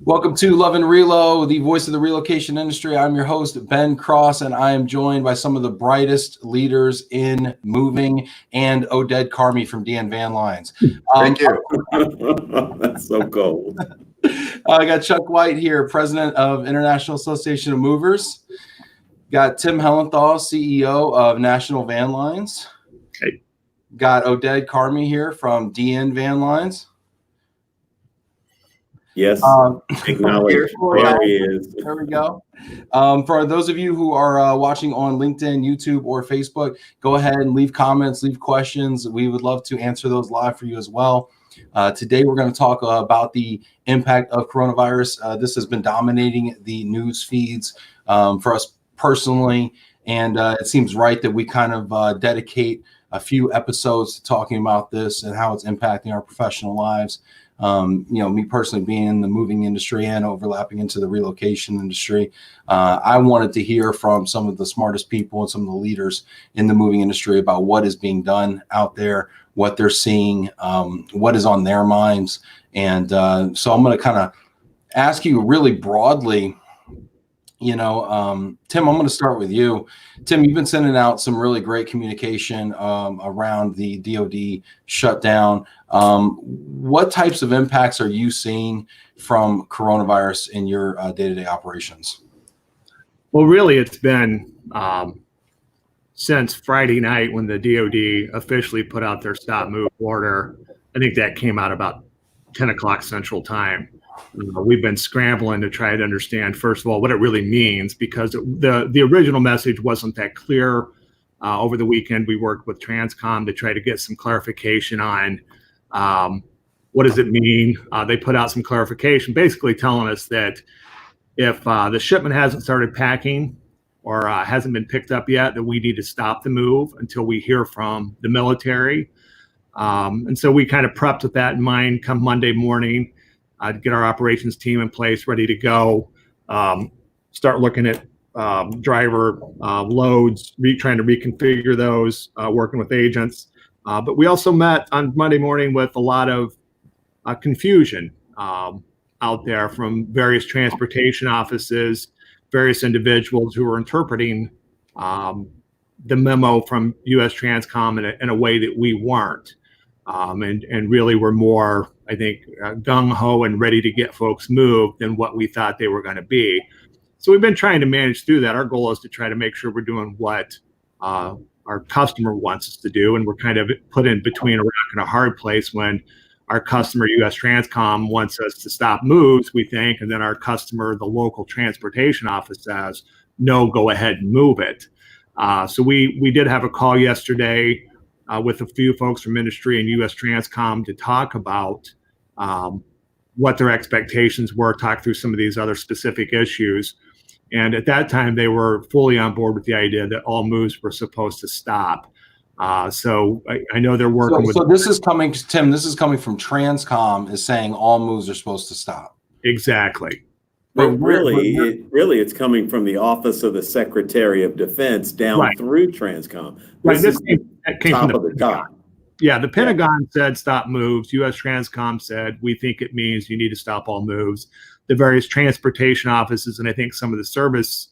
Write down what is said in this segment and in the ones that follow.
Welcome to Love and Relo, the voice of the relocation industry. I'm your host, Ben Cross, and I am joined by some of the brightest leaders in moving and Oded Carmi from DN Van Lines. Thank you. That's so cool. I got Chuck White here, president of International Association of Movers. Got Tim Helenthal, CEO of National Van Lines. Hey. Got Oded Carmi here from DN Van Lines. Yes, acknowledge there he is. There we go. For those of you who are watching on LinkedIn, YouTube, or Facebook, go ahead and leave comments, leave questions. We would love to answer those live for you as well. Today, we're going to talk about the impact of coronavirus. This has been dominating the news feeds for us personally, and it seems right that we kind of dedicate a few episodes to talking about this and how it's impacting our professional lives. Me personally being in the moving industry and overlapping into the relocation industry, I wanted to hear from some of the smartest people and some of the leaders in the moving industry about what is being done out there, what they're seeing, what is on their minds. And so I'm going to kind of ask you really broadly, Tim, I'm going to start with you. Tim, you've been sending out some really great communication around the DoD shutdown. What types of impacts are you seeing from coronavirus in your day-to-day operations? Well, really, it's been since Friday night when the DoD officially put out their stop move order. I think that came out about 10 o'clock Central Time. We've been scrambling to try to understand, first of all, what it really means, because the original message wasn't that clear. Over the weekend, we worked with Transcom to try to get some clarification on what does it mean. They put out some clarification, basically telling us that if the shipment hasn't started packing or hasn't been picked up yet, that we need to stop the move until we hear from the military. And so we kind of prepped with that in mind come Monday morning. To get our operations team in place, ready to go, start looking at driver loads, trying to reconfigure those, working with agents. But we also met on Monday morning with a lot of confusion out there from various transportation offices, various individuals who were interpreting the memo from U.S. Transcom in a way that we weren't. And really were more, I think, gung-ho and ready to get folks moved than what we thought they were going to be. So we've been trying to manage through that. Our goal is to try to make sure we're doing what our customer wants us to do. And we're kind of put in between a rock and a hard place when our customer, U.S. Transcom, wants us to stop moves, we think, and then our customer, the local transportation office, says, no, go ahead and move it. So we did have a call yesterday with a few folks from industry and U.S. Transcom to talk about what their expectations were, talk through some of these other specific issues. And at that time, they were fully on board with the idea that all moves were supposed to stop. So I know they're working with. So this is coming, Tim, this is coming from Transcom is saying all moves are supposed to stop. Exactly. But really, it's coming from the Office of the Secretary of Defense down through Transcom. This came top of the top. Yeah, the Pentagon said stop moves. U.S. Transcom said we think it means you need to stop all moves. The various transportation offices and I think some of the service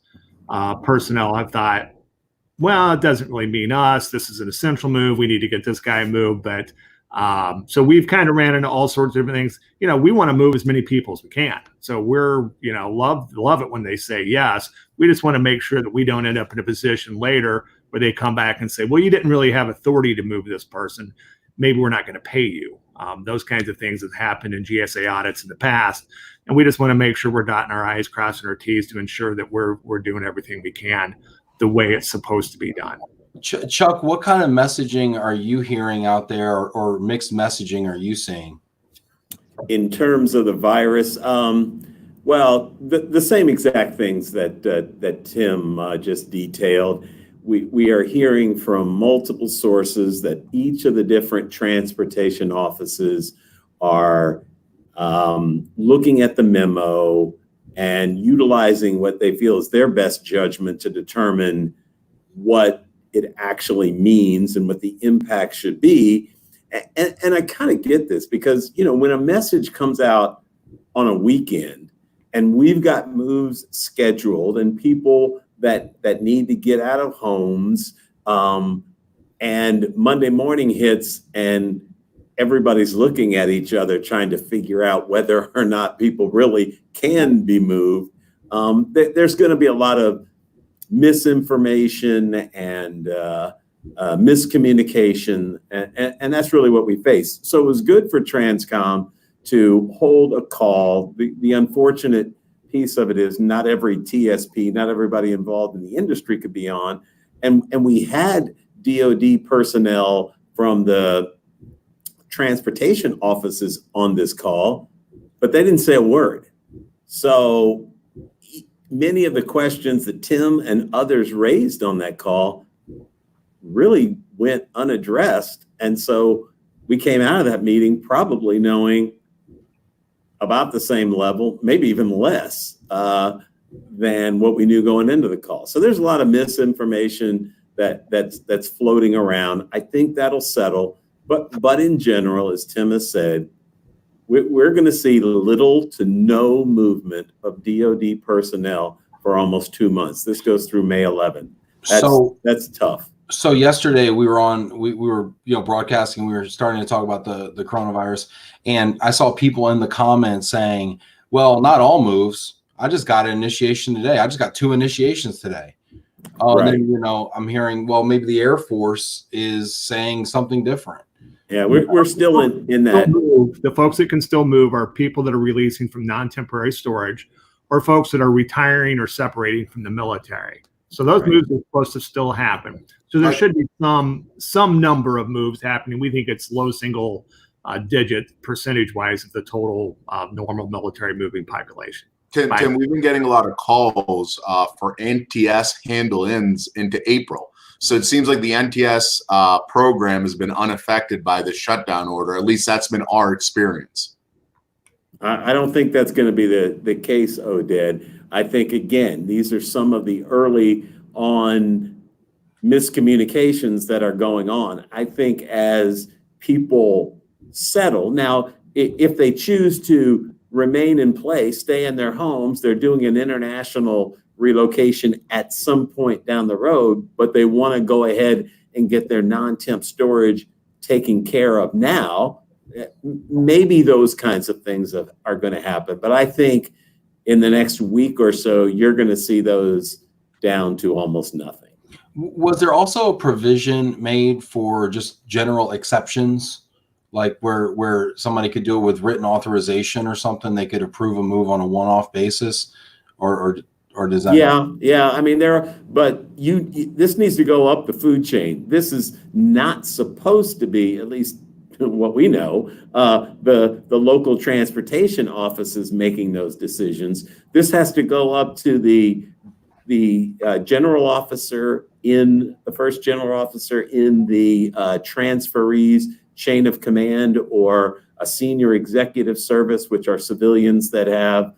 personnel have thought, well, it doesn't really mean us. This is an essential move. We need to get this guy moved. But so we've kind of ran into all sorts of different things. We want to move as many people as we can. So we're, love it when they say yes. We just want to make sure that we don't end up in a position later where they come back and say, well, you didn't really have authority to move this person. Maybe we're not going to pay you. Those kinds of things have happened in GSA audits in the past. And we just want to make sure we're dotting our I's, crossing our T's to ensure that we're doing everything we can the way it's supposed to be done. Chuck, what kind of messaging are you hearing out there or mixed messaging are you seeing? In terms of the virus, well, the same exact things that Tim just detailed. We are hearing from multiple sources that each of the different transportation offices are looking at the memo and utilizing what they feel is their best judgment to determine what it actually means and what the impact should be. And I kind of get this because, when a message comes out on a weekend, and we've got moves scheduled and people that need to get out of homes, and Monday morning hits and everybody's looking at each other trying to figure out whether or not people really can be moved. There's going to be a lot of misinformation and miscommunication, and that's really what we face. So it was good for Transcom to hold a call. The unfortunate piece of it is not every TSP, not everybody involved in the industry could be on, and we had DoD personnel from the transportation offices on this call, but they didn't say a word. So many of the questions that Tim and others raised on that call really went unaddressed. And so we came out of that meeting probably knowing about the same level, maybe even less than what we knew going into the call. So there's a lot of misinformation that's floating around. I think that'll settle. But in general, as Tim has said, we're going to see little to no movement of DoD personnel for almost 2 months. This goes through May 11. That's tough. So yesterday we were broadcasting. We were starting to talk about the coronavirus, and I saw people in the comments saying, "Well, not all moves. I just got an initiation today. I just got 2 initiations today." Right. And then, I'm hearing, well, maybe the Air Force is saying something different. Yeah, we're still in that. The folks that can still move are people that are releasing from non-temporary storage, or folks that are retiring or separating from the military. So those moves are supposed to still happen. So there should be some number of moves happening. We think it's low single digit percentage-wise of the total normal military moving population. Tim, we've been getting a lot of calls for NTS handle-ins into April. So it seems like the NTS program has been unaffected by the shutdown order. At least that's been our experience. I don't think that's going to be the case, Oded. I think, again, these are some of the early on miscommunications that are going on. I think as people settle, now, if they choose to remain in place, stay in their homes, they're doing an international relocation at some point down the road, but they want to go ahead and get their non-temp storage taken care of now, maybe those kinds of things are going to happen. But I think in the next week or so, you're going to see those down to almost nothing. Was there also a provision made for just general exceptions, like where somebody could do it with written authorization or something? They could approve a move on a one-off basis, or does that? Yeah. I mean, this needs to go up the food chain. This is not supposed to be, at least what we know, the local transportation offices making those decisions. This has to go up to the general officer the first general officer in the transferees chain of command, or a senior executive service, which are civilians that have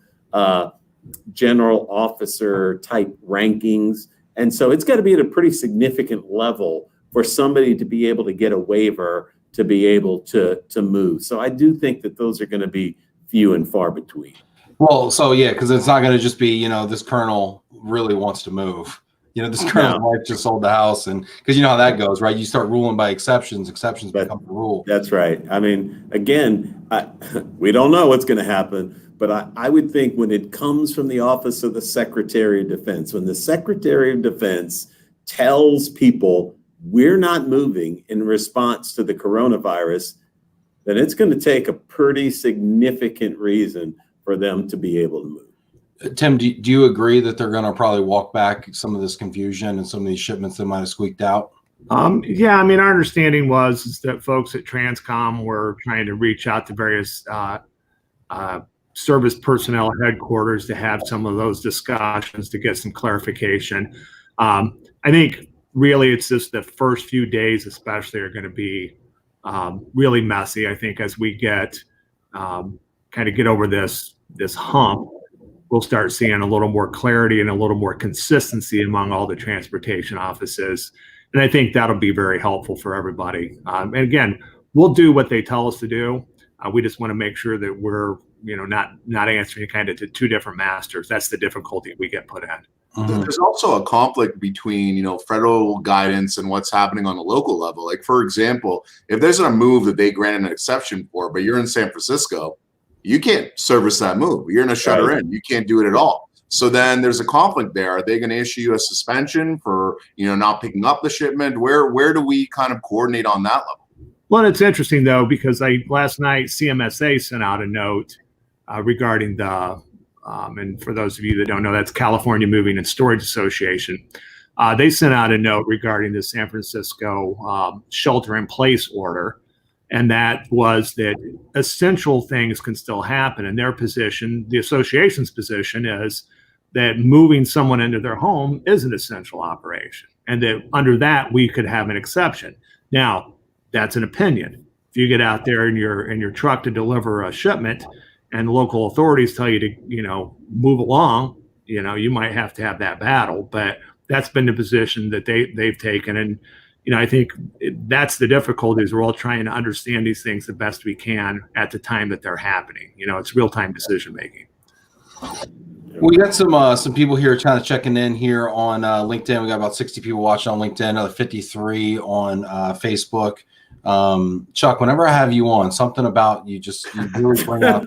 general officer type rankings. And so it's got to be at a pretty significant level for somebody to be able to get a waiver to be able to move. So I do think that those are going to be few and far between. Well, so yeah, because it's not going to just be, this colonel really wants to move. This colonel's wife just sold the house, and because you know how that goes, right? You start ruling by exceptions become the rule. That's right. I mean, again, we don't know what's going to happen, but I would think when it comes from the office of the Secretary of Defense, when the Secretary of Defense tells people we're not moving in response to the coronavirus, then it's going to take a pretty significant reason for them to be able to move. Tim, do you agree that they're going to probably walk back some of this confusion and some of these shipments that might have squeaked out? Yeah, I mean, our understanding is that folks at Transcom were trying to reach out to various service personnel headquarters to have some of those discussions to get some clarification. I think really it's just the first few days especially are going to be really messy. I think as we get kind of get over this hump, we'll start seeing a little more clarity and a little more consistency among all the transportation offices. And I think that'll be very helpful for everybody. And again, we'll do what they tell us to do. We just want to make sure that we're not answering kind of to two different masters. That's the difficulty we get put in. Mhm. There's also a conflict between, federal guidance and what's happening on the local level. Like, for example, if there's a move that they granted an exception for, but you're in San Francisco, you can't service that move. You're in a shutter in. You can't do it at all. So then there's a conflict there. Are they going to issue you a suspension for, not picking up the shipment? Where do we kind of coordinate on that level? Well, it's interesting, though, because last night CMSA sent out a note regarding the and for those of you that don't know, that's California Moving and Storage Association. They sent out a note regarding the San Francisco shelter-in-place order, and that was that essential things can still happen. And their position, the association's position, is that moving someone into their home is an essential operation, and that under that we could have an exception. Now, that's an opinion. If you get out there in your truck to deliver a shipment, and local authorities tell you to, move along, you might have to have that battle. But that's been the position that they've taken. And, I think that's the difficulty, is we're all trying to understand these things the best we can at the time that they're happening. It's real-time decision making. We got some people here trying to checking in here on LinkedIn. We got about 60 people watching on LinkedIn, another 53 on Facebook. Chuck, whenever I have you on, something about you really bring out.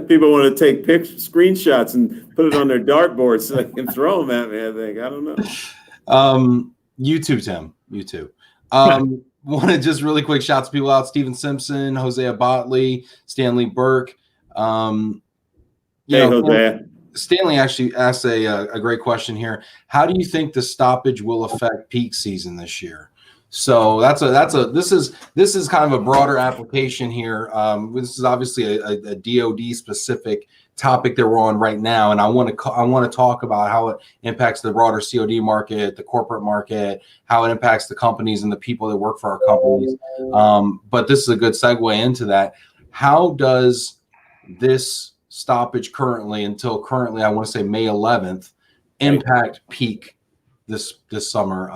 People want to take screenshots and put it on their dartboard so they can throw them at me. I think, I don't know. You too, Tim. You too. Want to just really quick shout to people out: Steven Simpson, Hosea Botley, Stanley Burke. Hosea. Stanley actually asked a great question here. How do you think the stoppage will affect peak season this year? So this is kind of a broader application here. This is obviously a DoD specific topic that we're on right now, and I want to talk about how it impacts the broader COD market, the corporate market, how it impacts the companies and the people that work for our companies. But this is a good segue into that. How does this stoppage currently, I want to say May 11th, impact peak this summer?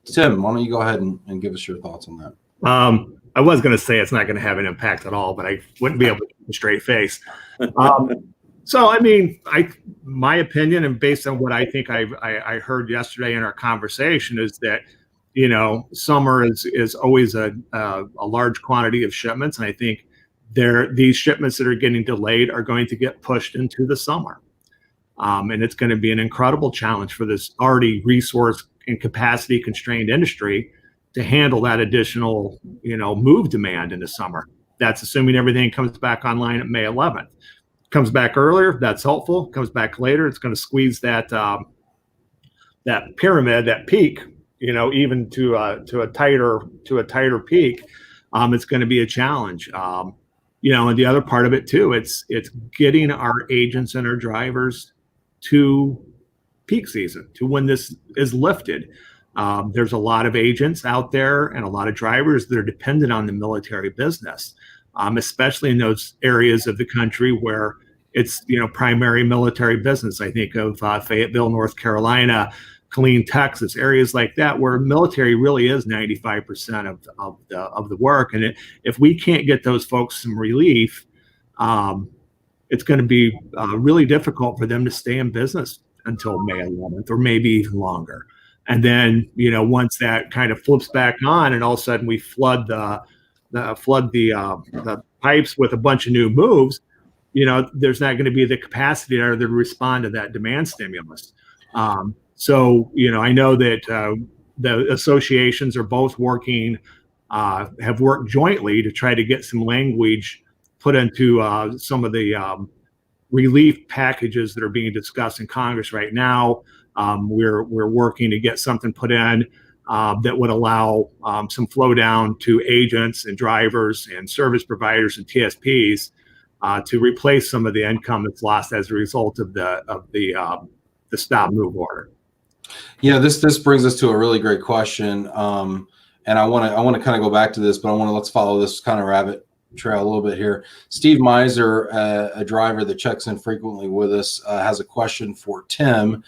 Tim, why don't you go ahead and give us your thoughts on that? I was going to say it's not going to have an impact at all, but I wouldn't be able to keep a straight face. So, I mean, my opinion, and based on what I think I heard yesterday in our conversation, is that, summer is always a large quantity of shipments. And I think these shipments that are getting delayed are going to get pushed into the summer. And it's going to be an incredible challenge for this already resource and capacity constrained industry to handle that additional, move demand in the summer. That's assuming everything comes back online at May 11th. Comes back earlier, that's helpful. Comes back later, it's going to squeeze that pyramid, that peak, even to a tighter peak. It's going to be a challenge. And the other part of it too, it's getting our agents and our drivers to peak season, to when this is lifted. There's a lot of agents out there and a lot of drivers that are dependent on the military business, especially in those areas of the country where it's, primary military business. I think of Fayetteville, North Carolina, Killeen, Texas, areas like that, where military really is 95% of the work. And if we can't get those folks some relief, it's going to be really difficult for them to stay in business until May 11th, or maybe even longer. And then, once that kind of flips back on, and all of a sudden we flood the pipes with a bunch of new moves, there's not going to be the capacity there to respond to that demand stimulus. So, I know that the associations are both working, have worked jointly to try to get some language put into some of the relief packages that are being discussed in Congress right now. We're working to get something put in that would allow some flow down to agents and drivers and service providers and TSPs to replace some of the income that's lost as a result of the stop move order. This brings us to a really great question, and I want to kind of go back to this, but let's follow this kind of rabbit trail a little bit here. Steve Miser, a driver that checks in frequently with us, has a question for Tim,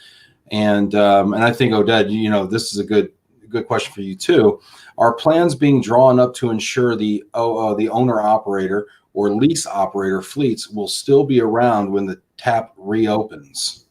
and I think Oded, this is a good good question for you too. Are plans being drawn up to ensure the owner operator or lease operator fleets will still be around when the TAP reopens?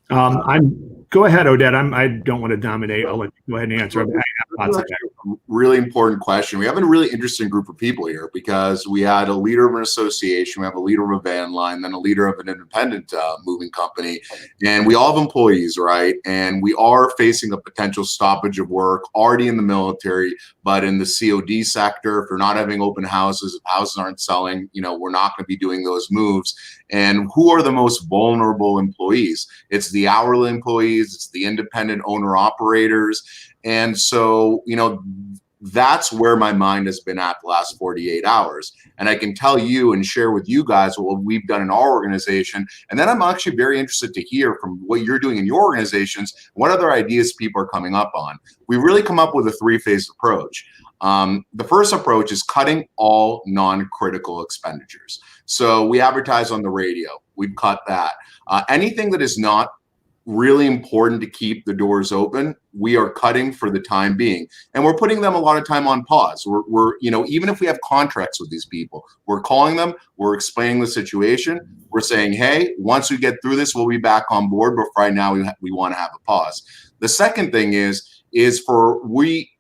Go ahead, Oded. I don't want to dominate. I'll let you go ahead and answer. I have thoughts on that. Really important question. We have a really interesting group of people here because we had a leader of an association, we have a leader of a van line, then a leader of an independent moving company, and we all have employees, right? And we are facing a potential stoppage of work already in the military, but in the COD sector, if you're not having open houses, if houses aren't selling, we're not going to be doing those moves. And who are the most vulnerable employees? It's the hourly employees, it's the independent owner operators. And so, that's where my mind has been at the last 48 hours. And I can tell you and share with you guys what we've done in our organization. And then I'm actually very interested to hear from what you're doing in your organizations, what other ideas people are coming up on. We really come up with a three-phase approach. The first approach is cutting all non-critical expenditures. So we advertise on the radio, we've cut that. Anything that is not really important to keep the doors open, we are cutting for the time being, and we're putting them a lot of time on pause. We're even if we have contracts with these people, we're calling them, we're explaining the situation, we're saying, hey, once we get through this, we'll be back on board, but right now we want to have a pause. The second thing is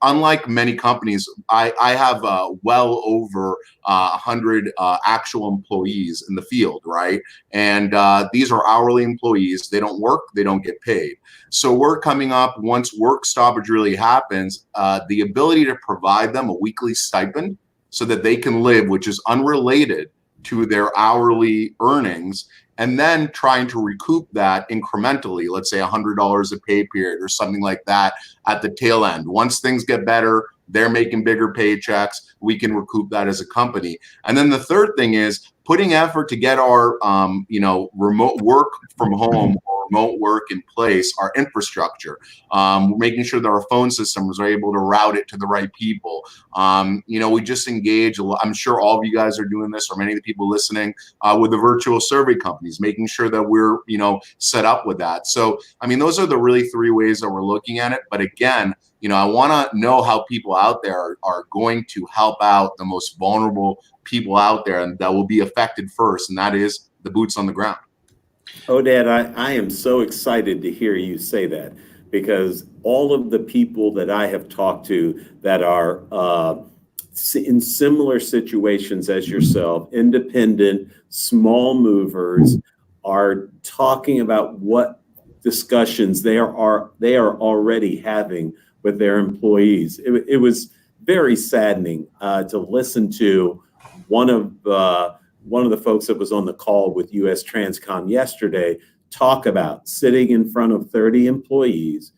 unlike many companies, I have well over 100 actual employees in the field, right? And these are hourly employees. They don't work, they don't get paid. So we're coming up, once work stoppage really happens, the ability to provide them a weekly stipend so that they can live, which is unrelated to their hourly earnings, and then trying to recoup that incrementally, let's say $100 a pay period or something like that at the tail end. Once things get better, they're making bigger paychecks, we can recoup that as a company. And then the third thing is putting effort to get our remote work from home or remote work in place, our infrastructure, making sure that our phone systems are able to route it to the right people. We just engage, I'm sure all of you guys are doing this, or many of the people listening, with the virtual survey companies, making sure that we're set up with that. So those are the really three ways that we're looking at it. But again, I want to know how people out there are going to help out the most vulnerable people out there, and that will be affected first, and that is the boots on the ground. Oded, I am so excited to hear you say that, because all of the people that I have talked to that are in similar situations as yourself, independent, small movers, are talking about what discussions they are already having with their employees. It was very saddening to listen to one of the folks that was on the call with US Transcom yesterday talk about sitting in front of 30 employees,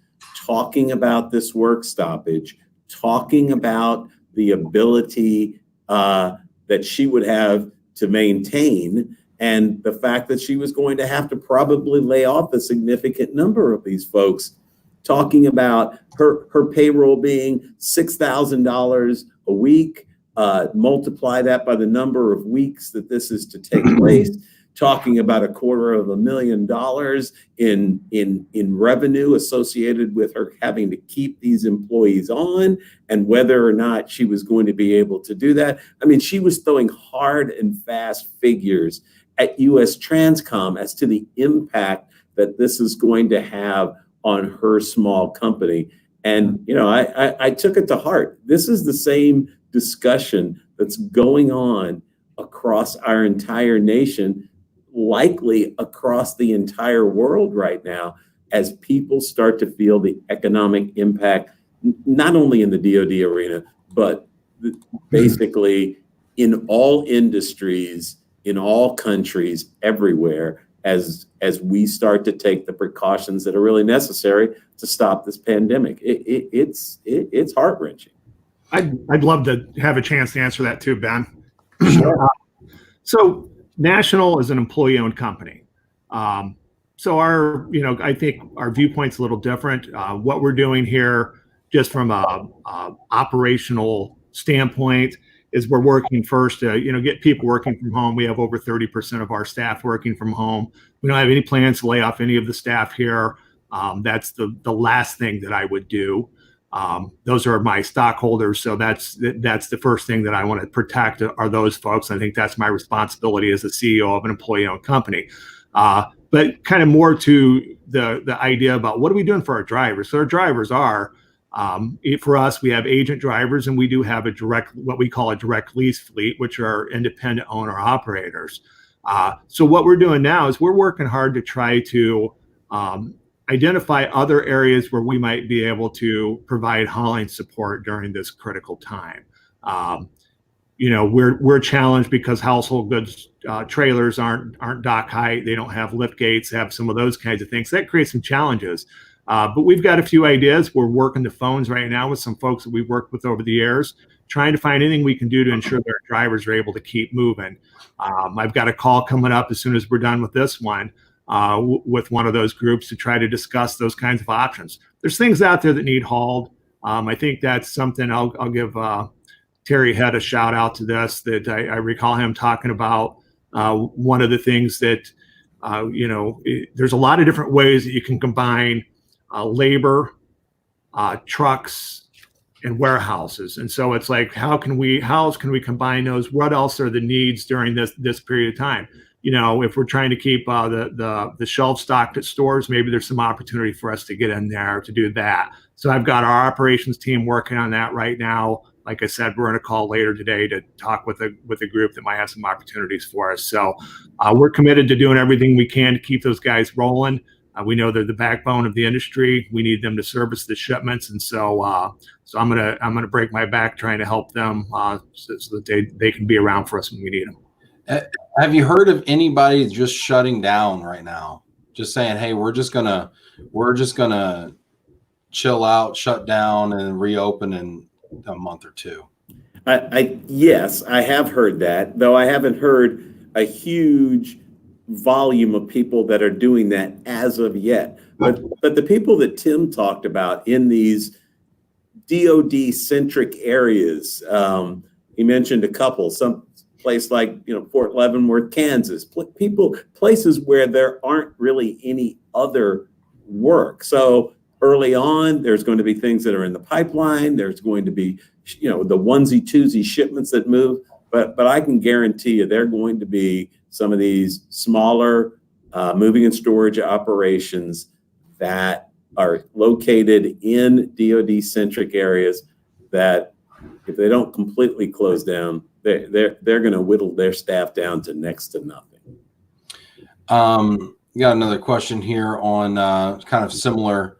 talking about this work stoppage, talking about the ability that she would have to maintain, and the fact that she was going to have to probably lay off a significant number of these folks, talking about her payroll being $6,000 a week, multiply that by the number of weeks that this is to take place, talking about $250,000 in revenue associated with her having to keep these employees on, and whether or not she was going to be able to do that. She was throwing hard and fast figures at US Transcom as to the impact that this is going to have on her small company. And, I took it to heart. This is the same discussion that's going on across our entire nation, likely across the entire world right now, as people start to feel the economic impact, not only in the DoD arena, but basically in all industries, in all countries, everywhere, as we start to take the precautions that are really necessary to stop this pandemic. It's heart-wrenching. I'd love to have a chance to answer that too, Ben. Sure. So National is an employee-owned company. So I think our viewpoint's a little different. What we're doing here, just from a operational standpoint, is we're working first to get people working from home. We have over 30% of our staff working from home. We don't have any plans to lay off any of the staff here. That's the last thing that I would do. Those are my stockholders. So that's the first thing that I want to protect are those folks. I think that's my responsibility as the CEO of an employee-owned company. But kind of more to the idea about what are we doing for our drivers? So our drivers are, for us, we have agent drivers, and we do have what we call a direct lease fleet, which are independent owner operators. So what we're doing now is we're working hard to try to identify other areas where we might be able to provide hauling support during this critical time. We're challenged because household goods trailers aren't dock height. They don't have lift gates, have some of those kinds of things. That creates some challenges. But we've got a few ideas. We're working the phones right now with some folks that we've worked with over the years, trying to find anything we can do to ensure that our drivers are able to keep moving. I've got a call coming up as soon as we're done with this one with one of those groups to try to discuss those kinds of options. There's things out there that need hauled. I think that's something I'll give Terry Head a shout out to this, that I recall him talking about. One of the things that, there's a lot of different ways that you can combine labor, trucks, and warehouses. And so it's like, how can we combine those? What else are the needs during this period of time? If we're trying to keep the shelf stocked at stores, maybe there's some opportunity for us to get in there to do that. So I've got our operations team working on that right now. Like I said, we're on a call later today to talk with a group that might have some opportunities for us. So we're committed to doing everything we can to keep those guys rolling. We know they're the backbone of the industry. We need them to service the shipments, and so I'm gonna break my back trying to help them so that they can be around for us when we need them. Have you heard of anybody just shutting down right now? Just saying, hey, we're just gonna chill out, shut down, and reopen in a month or two. Yes, I have heard that, though I haven't heard a huge volume of people that are doing that as of yet. But the people that Tim talked about in these DoD centric areas, he mentioned a couple, some place like Fort Leavenworth, Kansas, places where there aren't really any other work. So early on, there's going to be things that are in the pipeline. There's going to be the onesie twosie shipments that move, but I can guarantee you they're going to be some of these smaller moving and storage operations that are located in DoD centric areas that if they don't completely close down, they're going to whittle their staff down to next to nothing. We got another question here on kind of similar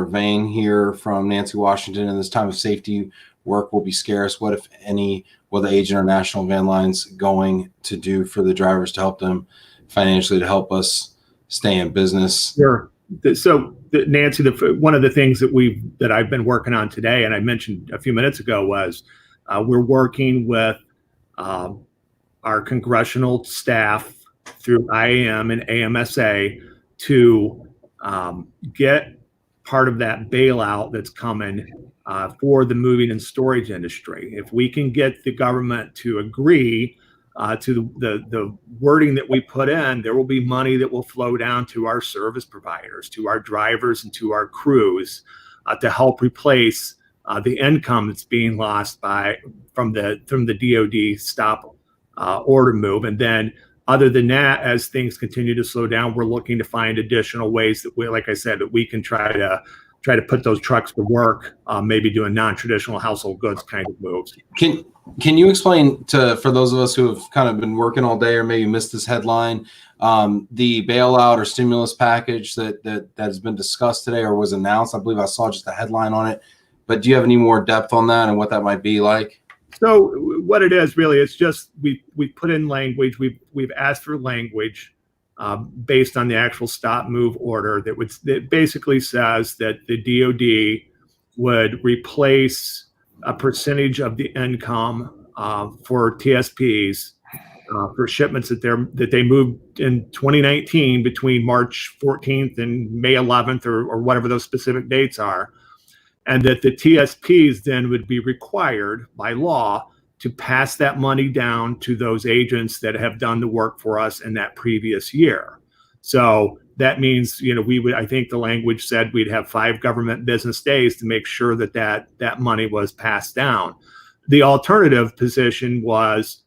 vein here from Nancy Washington. In this time of safety, work will be scarce. What, if any, will the Age International Van Lines going to do for the drivers to help them financially, to help us stay in business? Sure. So Nancy, one of the things that I've been working on today, and I mentioned a few minutes ago, was we're working with our congressional staff through IAM and AMSA to get part of that bailout that's coming for the moving and storage industry. If we can get the government to agree to the wording that we put in, there will be money that will flow down to our service providers, to our drivers, and to our crews to help replace the income that's being lost from the DoD stop order move. And then other than that, as things continue to slow down, we're looking to find additional ways that like I said, that we can try to put those trucks to work, maybe doing non-traditional household goods kind of moves. Can you explain for those of us who have kind of been working all day or maybe missed this headline, the bailout or stimulus package that has been discussed today or was announced? I believe I saw just a headline on it, but do you have any more depth on that and what that might be like? So what it is really, it's just we put in language. We've asked for language based on the actual stop move order that basically says that the DoD would replace a percentage of the income for TSPs for shipments that they moved in 2019 between March 14th and May 11th or whatever those specific dates are. And that the TSPs then would be required by law to pass that money down to those agents that have done the work for us in that previous year. So that means, I think the language said we'd have 5 government business days to make sure that money was passed down. The alternative position was,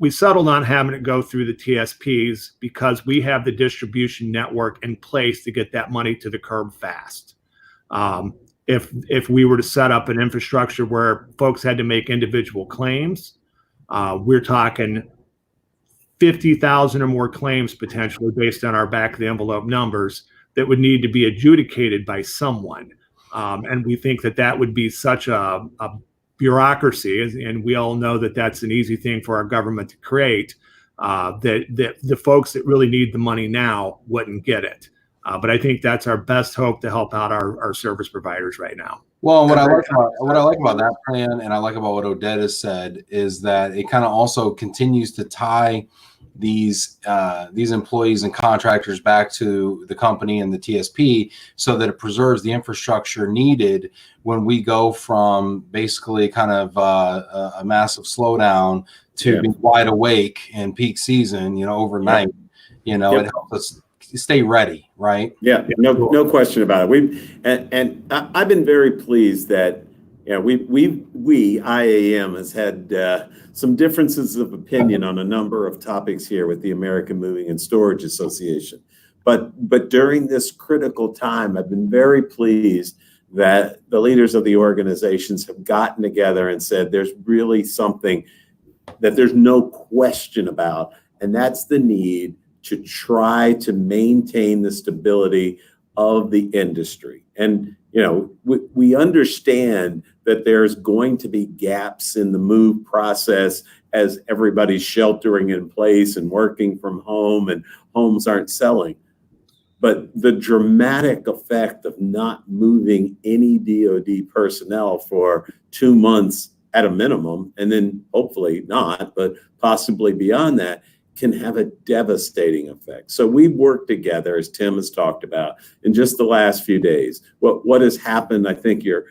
we settled on having it go through the TSPs because we have the distribution network in place to get that money to the curb fast. If we were to set up an infrastructure where folks had to make individual claims, we're talking 50,000 or more claims potentially based on our back of the envelope numbers that would need to be adjudicated by someone. And we think that would be such a bureaucracy, and we all know that that's an easy thing for our government to create, that the folks that really need the money now wouldn't get it. But I think that's our best hope to help out our service providers right now. Well, what I like about that plan, and I like about what Oded has said, is that it kind of also continues to tie these employees and contractors back to the company and the TSP, so that it preserves the infrastructure needed when we go from basically kind of a massive slowdown to being wide awake in peak season, overnight. It helps us stay ready, right? Yeah, no question about it. And I've been very pleased that we IAM has had some differences of opinion on a number of topics here with the American Moving and Storage Association. But during this critical time, I've been very pleased that the leaders of the organizations have gotten together and said there's really something that there's no question about, and that's the need to try to maintain the stability of the industry. And we understand that there's going to be gaps in the move process as everybody's sheltering in place and working from home and homes aren't selling. But the dramatic effect of not moving any DoD personnel for 2 months at a minimum, and then hopefully not, but possibly beyond that, can have a devastating effect. So we've worked together, as Tim has talked about, in just the last few days. What has happened, I think your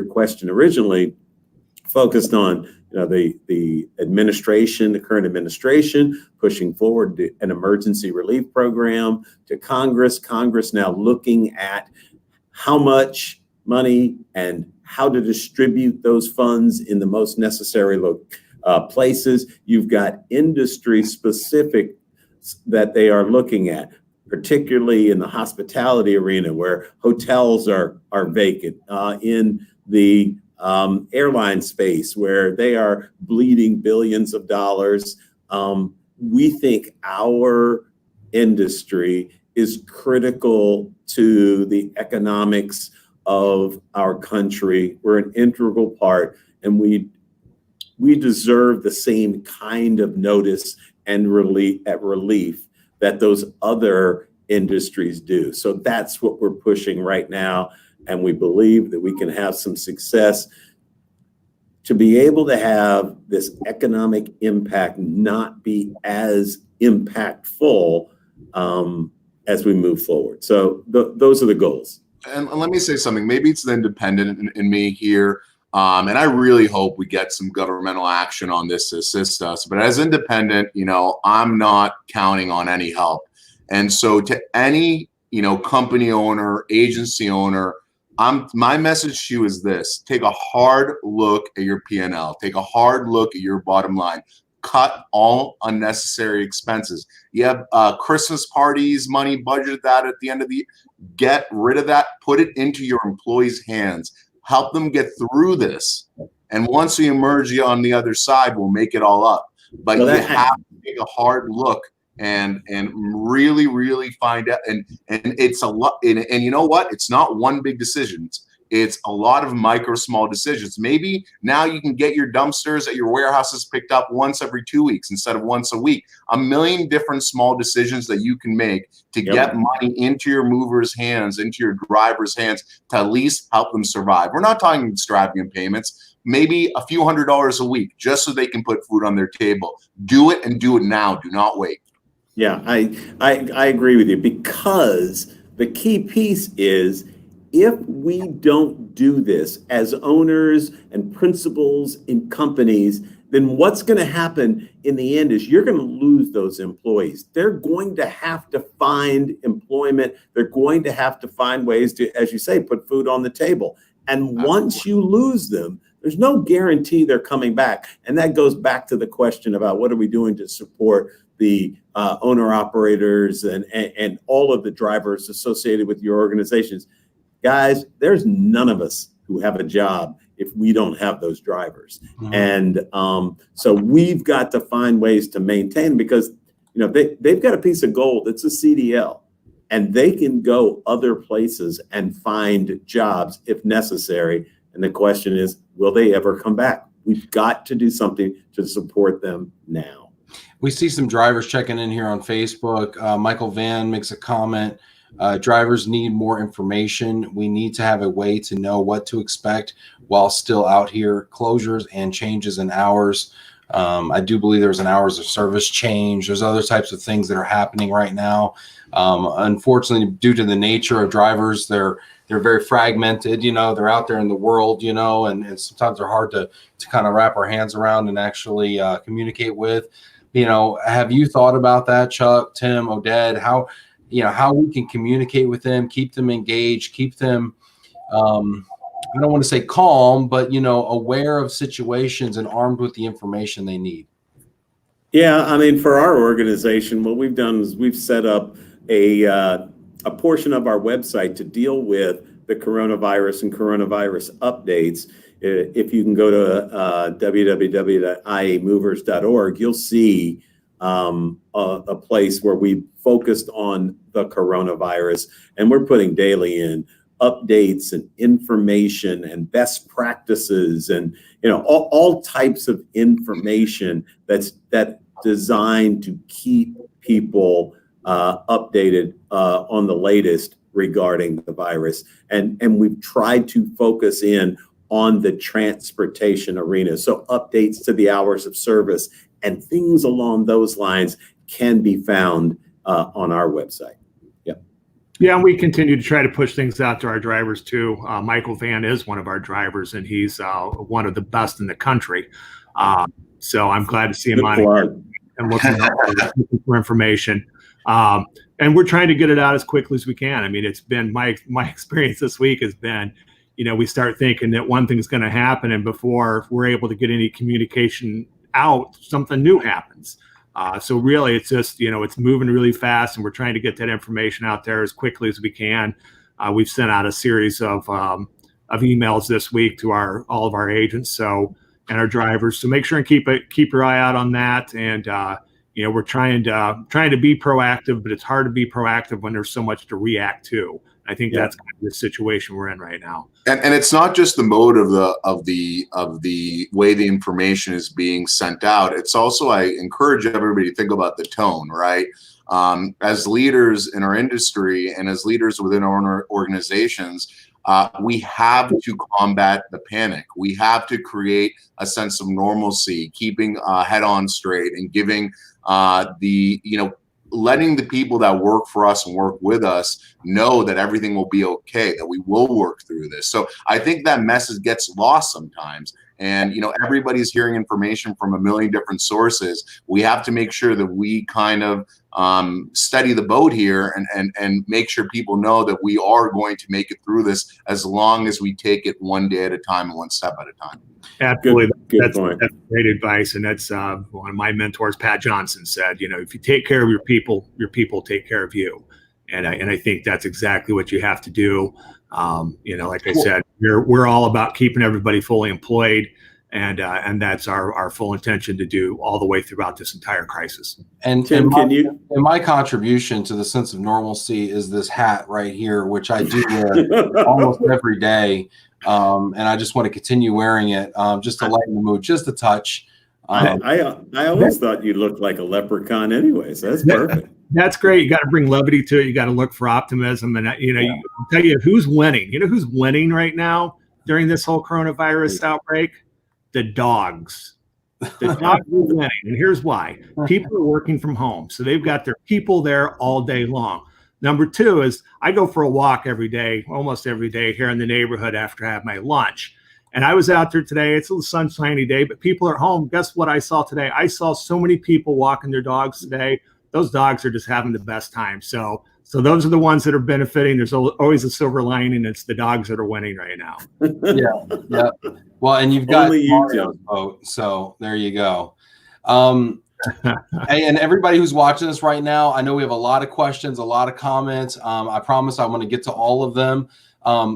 question originally focused on the administration, the current administration, pushing forward an emergency relief program to Congress. Congress now looking at how much money and how to distribute those funds in the most necessary places. You've got industry specific that they are looking at, particularly in the hospitality arena where hotels are vacant, in the airline space where they are bleeding billions of dollars. We think our industry is critical to the economics of our country. We're an integral part, and we deserve the same kind of notice and relief that those other industries do. So that's what we're pushing right now. And we believe that we can have some success to be able to have this economic impact not be as impactful as we move forward. So those are the goals. And let me say something. Maybe it's the independent in me here. And I really hope we get some governmental action on this to assist us. But as independent, I'm not counting on any help. And so to any, company owner, agency owner, my message to you is this: take a hard look at your P&L. Take a hard look at your bottom line. Cut all unnecessary expenses. You have Christmas parties, money budgeted that at the end of the year. Get rid of that. Put it into your employees' hands. Help them get through this. And once we emerge on the other side, we'll make it all up. But you have to take a hard look and really, really find out. And it's a lot. And you know what? It's not one big decision. It's a lot of small decisions. Maybe now you can get your dumpsters at your warehouses picked up once every 2 weeks instead of once a week. A million different small decisions that you can make to get money into your movers' hands, into your drivers' hands, to at least help them survive. We're not talking extravagant payments. Maybe a few $100s a week just so they can put food on their table. Do it, and do it now. Do not wait. Yeah, I agree with you, because the key piece is, if we don't do this as owners and principals in companies, then what's going to happen in the end is you're going to lose those employees. They're going to have to find employment. They're going to have to find ways to, as you say, put food on the table. And once you lose them, there's no guarantee they're coming back. And that goes back to the question about what are we doing to support the owner operators and all of the drivers associated with your organizations. Guys, there's none of us who have a job if we don't have those drivers. Mm-hmm. And so we've got to find ways to maintain, because they've got a piece of gold. It's a CDL, and they can go other places and find jobs if necessary. And the question is, will they ever come back? We've got to do something to support them now. We see some drivers checking in here on Facebook. Michael Van makes a comment. Drivers need more information. We need to have a way to know what to expect while still out here. Closures and changes in hours. I do believe there's an hours of service change. There's other types of things that are happening right now. Unfortunately, due to the nature of drivers, they're very fragmented. They're out there in the world, and sometimes they're hard to kind of wrap our hands around and actually communicate with. Have you thought about that, Chuck, Tim, Oded? How we can communicate with them, keep them engaged, keep them, I don't want to say calm, but, aware of situations and armed with the information they need? Yeah, I mean, for our organization, what we've done is we've set up a portion of our website to deal with the coronavirus and coronavirus updates. If you can go to www.iamovers.org, you'll see a place where we focused on the coronavirus, and we're putting daily in updates and information and best practices and all types of information that's designed to keep people updated on the latest regarding the virus. And we've tried to focus in on the transportation arena. So updates to the hours of service and things along those lines can be found on our website. Yeah, and we continue to try to push things out to our drivers too. Michael Van is one of our drivers, and he's one of the best in the country. So I'm glad to see him on and looking for information. And we're trying to get it out as quickly as we can. I mean, it's been my experience this week has been, we start thinking that one thing's going to happen, and before we're able to get any communication out, something new happens. So really, it's just, it's moving really fast, and we're trying to get that information out there as quickly as we can. We've sent out a series of emails this week to all of our agents and our drivers. So make sure and keep your eye out on that. And we're trying to be proactive, but it's hard to be proactive when there's so much to react to. I think that's kind of the situation we're in right now. And it's not just the mode of the way the information is being sent out. It's also, I encourage everybody to think about the tone, right? As leaders in our industry and as leaders within our organizations, we have to combat the panic. We have to create a sense of normalcy, keeping head on straight, and giving letting the people that work for us and work with us know that everything will be okay, that we will work through this. So I think that message gets lost sometimes. And, everybody's hearing information from a million different sources. We have to make sure that we kind of steady the boat here and make sure people know that we are going to make it through this as long as we take it one day at a time and one step at a time. Absolutely. Good point. That's great advice. And that's one of my mentors, Pat Johnson, said, if you take care of your people take care of you. And I think that's exactly what you have to do. Like I said, we're all about keeping everybody fully employed. And that's our full intention to do all the way throughout this entire crisis. And Tim, my contribution to the sense of normalcy is this hat right here, which I do wear almost every day. And I just want to continue wearing it just to lighten the mood, just a touch. I always thought you looked like a leprechaun anyway, so that's perfect. That's great. You got to bring levity to it. You got to look for optimism. And, I'll tell you who's winning. Who's winning right now during this whole coronavirus outbreak? The dogs. The dogs are winning. And here's why. People are working from home. So they've got their people there all day long. Number two is I go for a walk every day, almost every day here in the neighborhood after I have my lunch. And I was out there today. It's a sunshiny day, but people are home. Guess what I saw today? I saw so many people walking their dogs today. Those dogs are just having the best time. So those are the ones that are benefiting. There's always a silver lining. It's the dogs that are winning right now. Yeah. Well, and you've got Only you, Mario's vote, so there you go. Hey, and everybody who's watching this right now, I know we have a lot of questions, a lot of comments. I promise I'm going to get to all of them.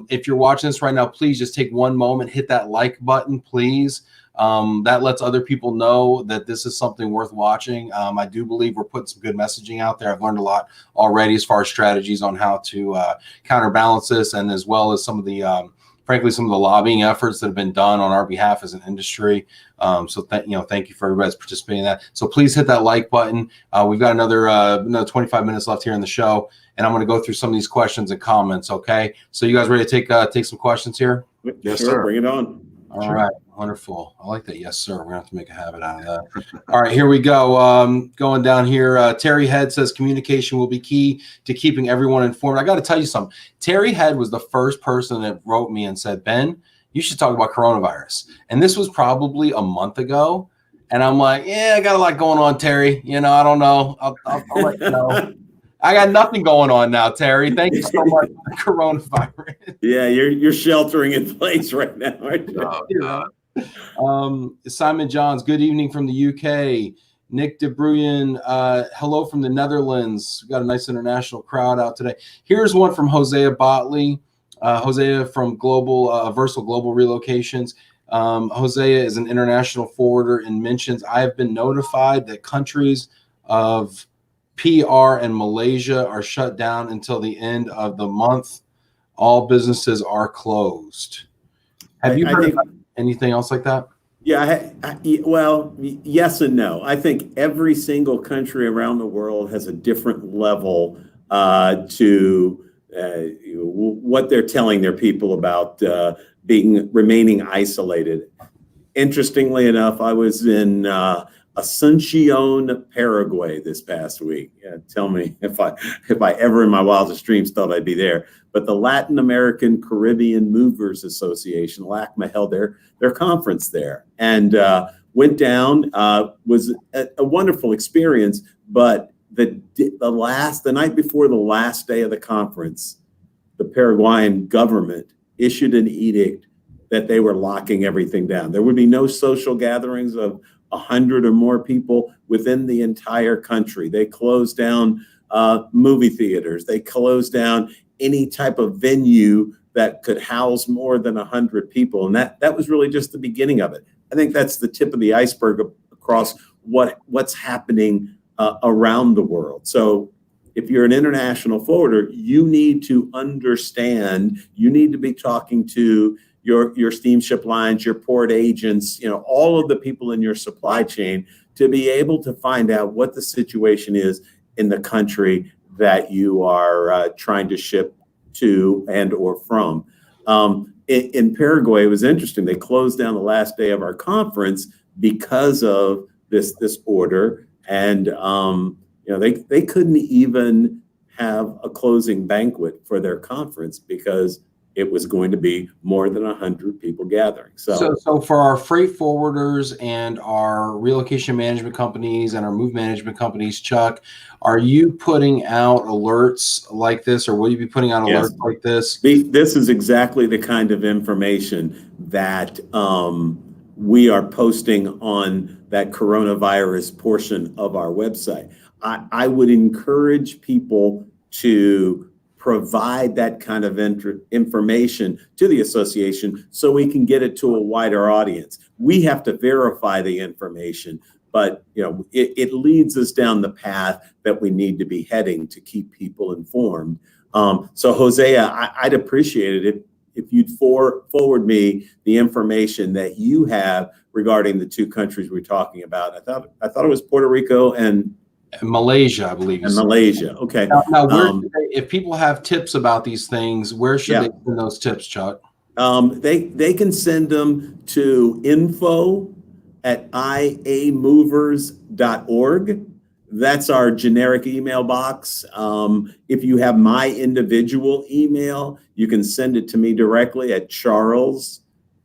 If you're watching this right now, please just take one moment, hit that like button, please. That lets other people know that this is something worth watching. I do believe we're putting some good messaging out there. I've learned a lot already as far as strategies on how to counterbalance this, and as well as some of the frankly, some of the lobbying efforts that have been done on our behalf as an industry. So thank you for everybody that's participating in that. So please hit that like button. We've got another 25 minutes left here in the show, and I'm going to go through some of these questions and comments. Okay. So you guys ready to take some questions here? Yes, sir. Bring it on. All right. Wonderful. I like that. Yes, sir. We're going to have to make a habit out of that. All right, here we go. Going down here. Terry Head says communication will be key to keeping everyone informed. I got to tell you something. Terry Head was the first person that wrote me and said, Ben, you should talk about coronavirus. And this was probably a month ago. And I'm like, yeah, I got a lot going on, Terry. I don't know. I'll let you know. I got nothing going on now, Terry. Thank you so much for the coronavirus. Yeah, you're sheltering in place right now, aren't you? Simon Johns, good evening from the UK. Nick De Bruyen, hello from the Netherlands. We've got a nice international crowd out today. Here's one from Hosea Botley. Hosea from Versal Global Relocations. Hosea is an international forwarder and mentions, I have been notified that countries of PR and Malaysia are shut down until the end of the month. All businesses are closed. Have you heard about anything else like that? Yeah, well, yes and no. I think every single country around the world has a different level to what they're telling their people about remaining isolated. Interestingly enough, I was in Asuncion, Paraguay this past week. Tell me if I ever in my wildest dreams thought I'd be there. But the Latin American Caribbean Movers Association, LACMA, held their conference there, and went down. Was a wonderful experience. But the night before the last day of the conference, the Paraguayan government issued an edict that they were locking everything down. There would be no social gatherings of 100 or more people within the entire country. They closed down movie theaters. They closed down any type of venue that could house more than 100 people. And that was really just the beginning of it. I think that's the tip of the iceberg across what's happening around the world. So if you're an international forwarder, you need to understand, you need to be talking to your steamship lines, your port agents, all of the people in your supply chain to be able to find out what the situation is in the country that you are trying to ship to and or from. In Paraguay, it was interesting. They closed down the last day of our conference because of this order, and they couldn't even have a closing banquet for their conference because it was going to be more than 100 people gathering. So for our freight forwarders and our relocation management companies and our move management companies, Chuck, are you putting out alerts like this, or will you be putting out alerts like this? This is exactly the kind of information that we are posting on that coronavirus portion of our website. I would encourage people to provide that kind of information to the association so we can get it to a wider audience. We have to verify the information, but it leads us down the path that we need to be heading to keep people informed. So Hosea, I'd appreciate it if you'd forward me the information that you have regarding the two countries we're talking about. I thought it was Puerto Rico and Malaysia, I believe. And Malaysia. Okay. Now if people have tips about these things, where should they send those tips, Chuck? They can send them to info@iamovers.org. That's our generic email box. If you have my individual email, you can send it to me directly at charles.j.j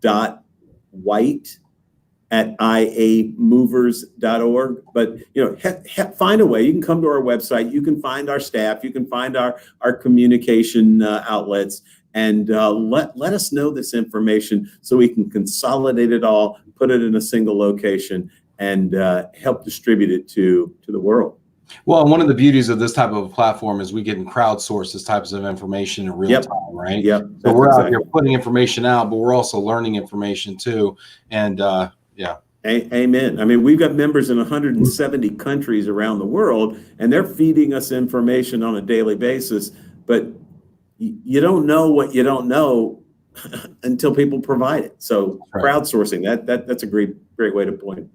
tim.white@iamovers.org. But, find a way. You can come to our website. You can find our staff. You can find our communication outlets, and let us know this information so we can consolidate it all, put it in a single location, and help distribute it to the world. Well, one of the beauties of this type of a platform is we can crowdsource this types of information in real time, right? Yep. So we're out here putting information out, but we're also learning information too. And yeah. Amen. I mean, we've got members in 170 countries around the world, and they're feeding us information on a daily basis. But you don't know what you don't know until people provide it. So crowdsourcing, that's a great way to point.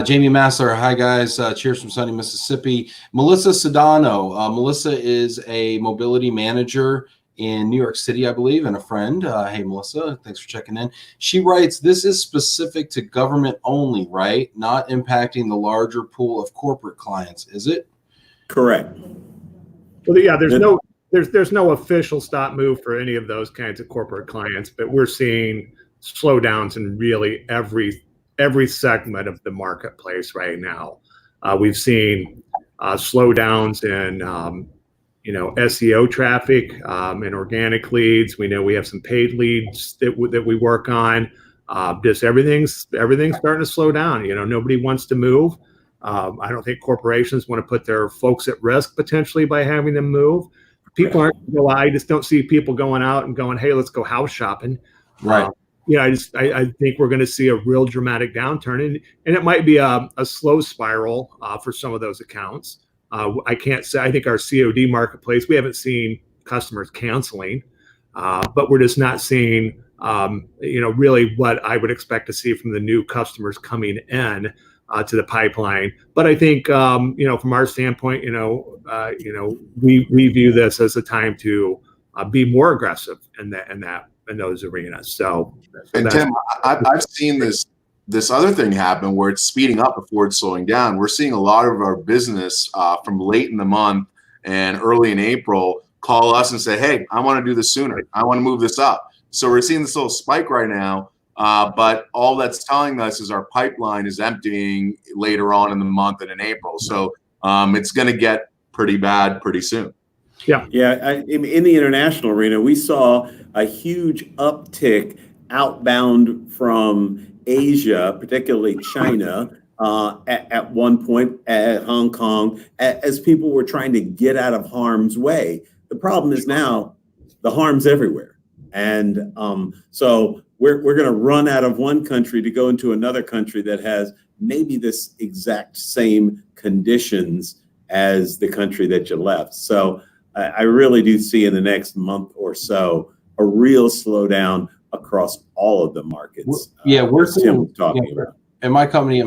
Jamie Massler, hi guys, cheers from sunny Mississippi. Melissa Sedano, Melissa is a mobility manager in New York City, I believe, and a friend. Hey Melissa, thanks for checking in. She writes, this is specific to government only, right? Not impacting the larger pool of corporate clients, is it? Correct. Well, yeah, there's no official stop move for any of those kinds of corporate clients, but we're seeing slowdowns in really every segment of the marketplace right now. We've seen slowdowns in SEO traffic and organic leads. We know we have some paid leads that we work on. Just everything's starting to slow down. Nobody wants to move. I don't think corporations want to put their folks at risk potentially by having them move. People aren't. I just don't see people going out and going, "Hey, let's go house shopping." Right. I think we're going to see a real dramatic downturn, and it might be a slow spiral for some of those accounts. I can't say. I think our COD marketplace, we haven't seen customers canceling, but we're just not seeing, really what I would expect to see from the new customers coming in to the pipeline. But I think, from our standpoint, we view this as a time to be more aggressive in those arenas. And Tim, I've seen this other thing happen where it's speeding up before it's slowing down. We're seeing a lot of our business from late in the month and early in April call us and say, hey, I want to do this sooner. I want to move this up. So we're seeing this little spike right now. But all that's telling us is our pipeline is emptying later on in the month and in April. So it's going to get pretty bad pretty soon. Yeah. In the international arena, we saw a huge uptick outbound from Asia, particularly China, at one point, at Hong Kong, as people were trying to get out of harm's way. The problem is now the harm's everywhere. And so we're going to run out of one country to go into another country that has maybe this exact same conditions as the country that you left. So I really do see in the next month or so a real slowdown across all of the markets. We're seeing, talking about. And my company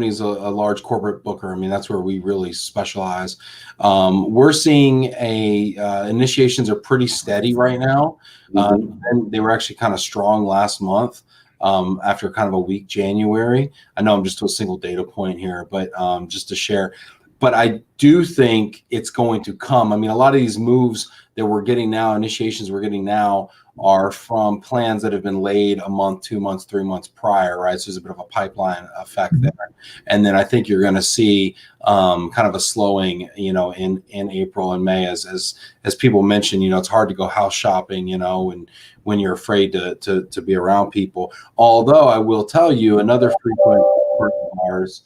is a large corporate booker. That's where we really specialize. We're seeing initiations are pretty steady right now. And they were actually kind of strong last month after kind of a weak January. I know I'm just to a single data point here, but just to share. But I do think it's going to come. A lot of these moves that we're getting now, initiations we're getting now, are from plans that have been laid a month, 2 months, 3 months prior, right? So there's a bit of a pipeline effect there. And then I think you're going to see kind of a slowing, in April and May, as people mentioned, it's hard to go house shopping, and when you're afraid to be around people. Although I will tell you, another frequent person of ours,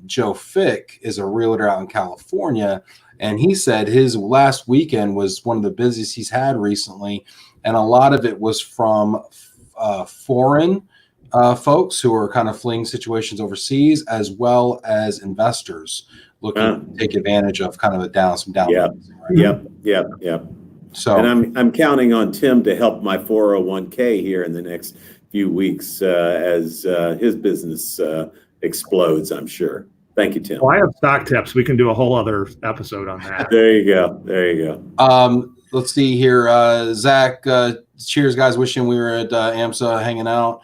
Joe Fick, is a realtor out in California, and he said his last weekend was one of the busiest he's had recently, and a lot of it was from foreign folks who are kind of fleeing situations overseas, as well as investors looking to take advantage of kind of some down. Yep. So, and I'm counting on Tim to help my 401k here in the next few weeks as his business explodes, I'm sure. Thank you, Tim. Well, I have stock tips. We can do a whole other episode on that. There you go. Let's see here. Zach, cheers, guys. Wishing we were at AMSA hanging out.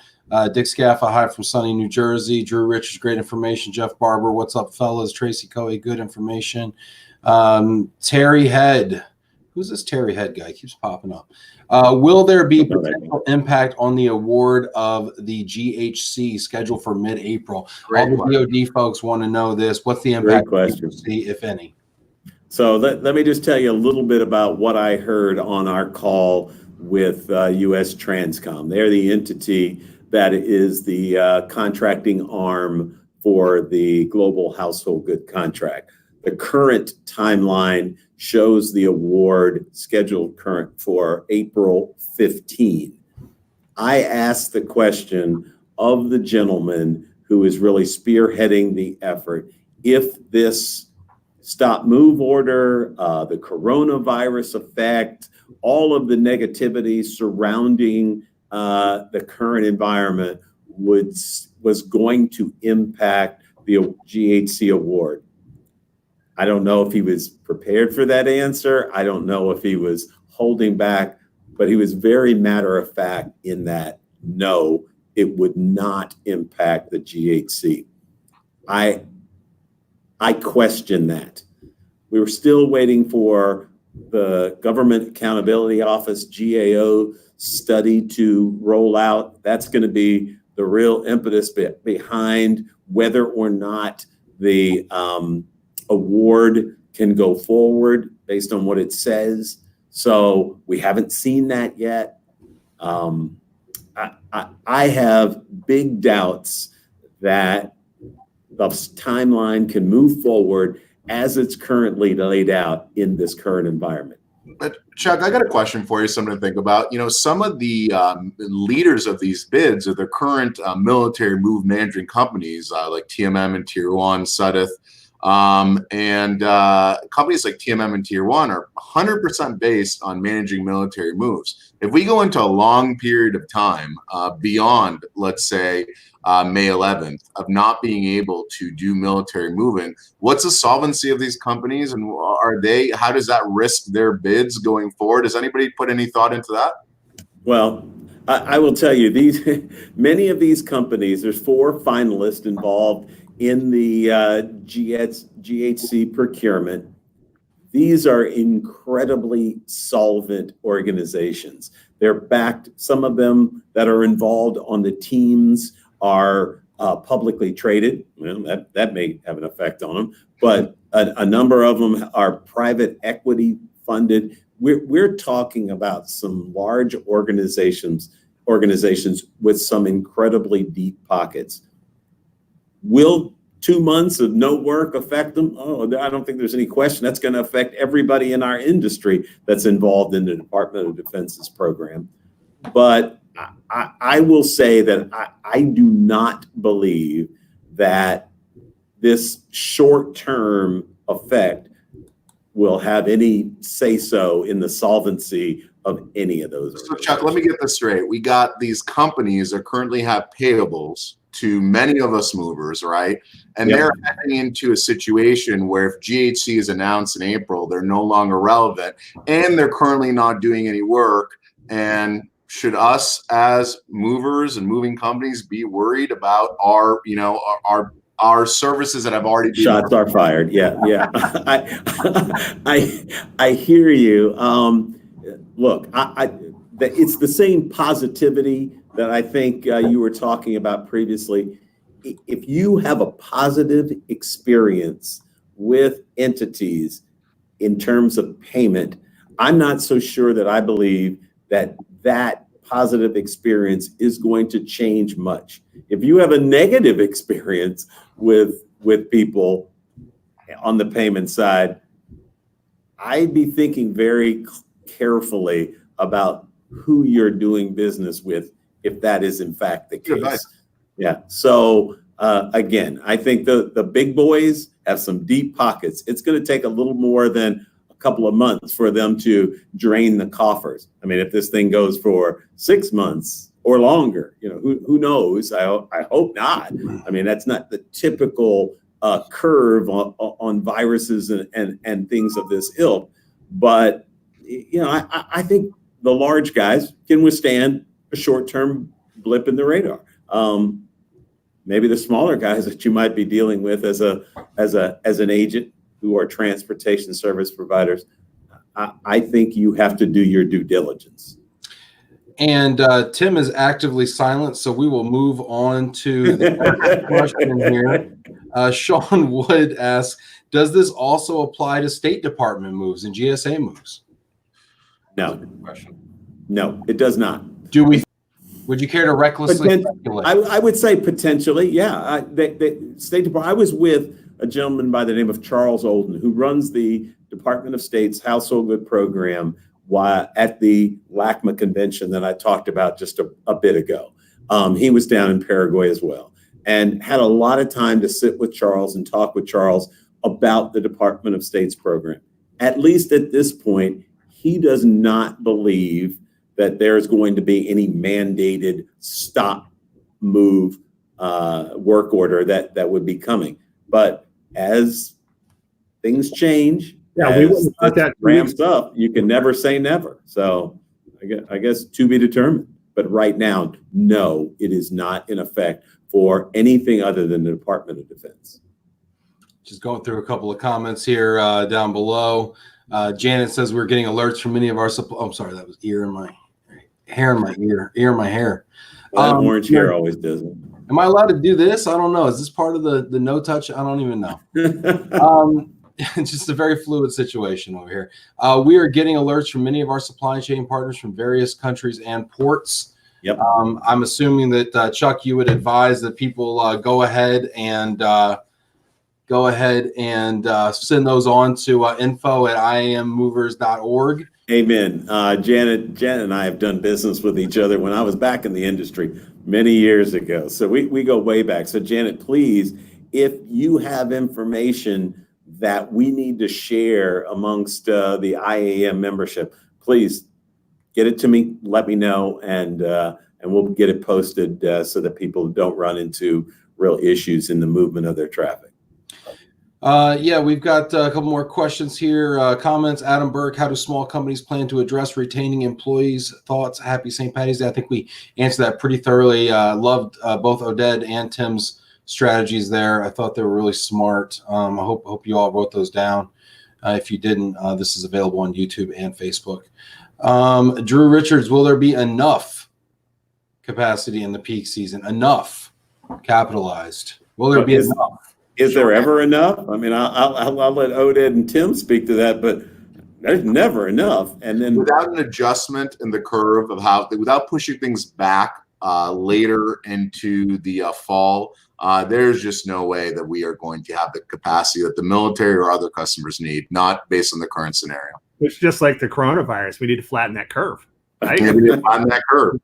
Dick Scaffa, hi from sunny New Jersey. Drew Richards, great information. Jeff Barber, what's up, fellas? Tracy Coey, good information. Terry Head, Who's this Terry Head guy? Keeps popping up. Will there be potential impact on the award of the GHC scheduled for mid-April? All the DoD folks want to know this. What's the impact of GHC, if any? So let me just tell you a little bit about what I heard on our call with U.S. Transcom. They're the entity that is the contracting arm for the Global Household Good Contract. The current timeline shows the award scheduled current for April 15. I asked the question of the gentleman who is really spearheading the effort, if this stop move order, the coronavirus effect, all of the negativity surrounding the current environment was going to impact the GHC award. I don't know if he was prepared for that answer. I don't know if he was holding back, but he was very matter of fact in that, no, it would not impact the GHC. I question that. We were still waiting for the Government Accountability Office, GAO study to roll out. That's going to be the real impetus behind whether or not the award can go forward based on what it says. So we haven't seen that yet. I have big doubts that the timeline can move forward as it's currently laid out in this current environment. But Chuck, I got a question for you, something to think about. You know, some of the leaders of these bids are the current military move management companies like TMM and Tier 1, Sudeth, and companies like TMM and Tier 1 are 100% based on managing military moves. If we go into a long period of time beyond, let's say, May 11th, of not being able to do military moving, what's the solvency of these companies, and how does that risk their bids going forward? Does anybody put any thought into that? Well, I will tell you, many of these companies, there's 4 finalists involved in the GHC procurement. These are incredibly solvent organizations. They're backed, some of them that are involved on the teams are publicly traded. Well, that may have an effect on them, but a number of them are private equity funded. We're talking about some large organizations with some incredibly deep pockets. Will 2 months of no work affect them? Oh, I don't think there's any question. That's going to affect everybody in our industry that's involved in the Department of Defense's program. But I will say that I do not believe that this short-term effect will have any say-so in the solvency of any of those. So Chuck, let me get this straight. We got these companies that currently have payables to many of us movers, right? And they're heading into a situation where if GHC is announced in April, they're no longer relevant, and they're currently not doing any work. And should us as movers and moving companies be worried about our services that have already been shots are fired? Yeah. I hear you. Look, it's the same positivity that I think you were talking about previously. If you have a positive experience with entities in terms of payment, I'm not so sure that I believe that positive experience is going to change much. If you have a negative experience with people on the payment side, I'd be thinking very carefully about who you're doing business with, if that is in fact the case. Right. Yeah. So again, I think the big boys have some deep pockets. It's going to take a little more than a couple of months for them to drain the coffers. I mean, if this thing goes for 6 months or longer, who knows? I hope not. I mean, that's not the typical curve on viruses and things of this ilk. But I think the large guys can withstand a short-term blip in the radar. Maybe the smaller guys that you might be dealing with as an agent who are transportation service providers, I think you have to do your due diligence. And Tim is actively silent, so we will move on to the next question here. Sean Wood asks, does this also apply to State Department moves and GSA moves? No. No, it does not. Would you care to recklessly speculate? I would say potentially, yeah. State Department. I was with a gentleman by the name of Charles Olden, who runs the Department of State's Household Good Program at the LACMA convention that I talked about just a bit ago. He was down in Paraguay as well, and had a lot of time to sit with Charles and talk with Charles about the Department of State's program. At least at this point, he does not believe that there's going to be any mandated stop move work order that would be coming. But as things change, we wouldn't let that ramps up, you can never say never. So I guess to be determined. But right now, no, it is not in effect for anything other than the Department of Defense. Just going through a couple of comments here down below. Janet says we're getting alerts from many of our I'm sorry, that was hair in my ear in my hair. Well, orange hair always does it. Am I allowed to do this? I don't know. Is this part of the no touch? I don't even know. Just a very fluid situation over here. We are getting alerts from many of our supply chain partners from various countries and ports. Yep. I'm assuming that Chuck, you would advise that people go ahead and send those on to info@iammovers.org. Amen. Janet and I have done business with each other when I was back in the industry many years ago. So we go way back. So Janet, please, if you have information that we need to share amongst the IAM membership, please get it to me, let me know, and we'll get it posted so that people don't run into real issues in the movement of their traffic. We've got a couple more questions here. Comments. Adam Burke, how do small companies plan to address retaining employees? Thoughts. Happy St. Patty's Day. I think we answered that pretty thoroughly. Loved both Oded and Tim's strategies there. I thought they were really smart. I hope you all wrote those down. If you didn't, this is available on YouTube and Facebook. Drew Richards, will there be enough capacity in the peak season? Enough capitalized? Will there be enough? Is there ever enough? I mean, I'll let Oded and Tim speak to that, but there's never enough. And then without an adjustment in the curve of without pushing things back later into the fall, there's just no way that we are going to have the capacity that the military or other customers need, not based on the current scenario. It's just like the coronavirus. We need to flatten that curve. Right? We need to flatten that curve.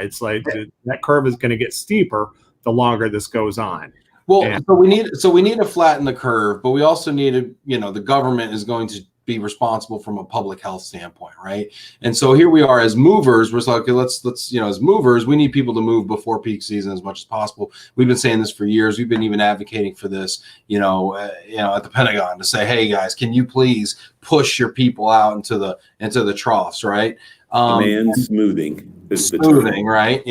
It's like that curve is going to get steeper the longer this goes on. Well, so we need to flatten the curve, but we also need to, the government is going to be responsible from a public health standpoint, right? And so here we are as movers. We're like, okay, let's as movers, we need people to move before peak season as much as possible. We've been saying this for years. We've been even advocating for this, at the Pentagon to say, hey guys, can you please push your people out into the troughs, right? Smoothing, right?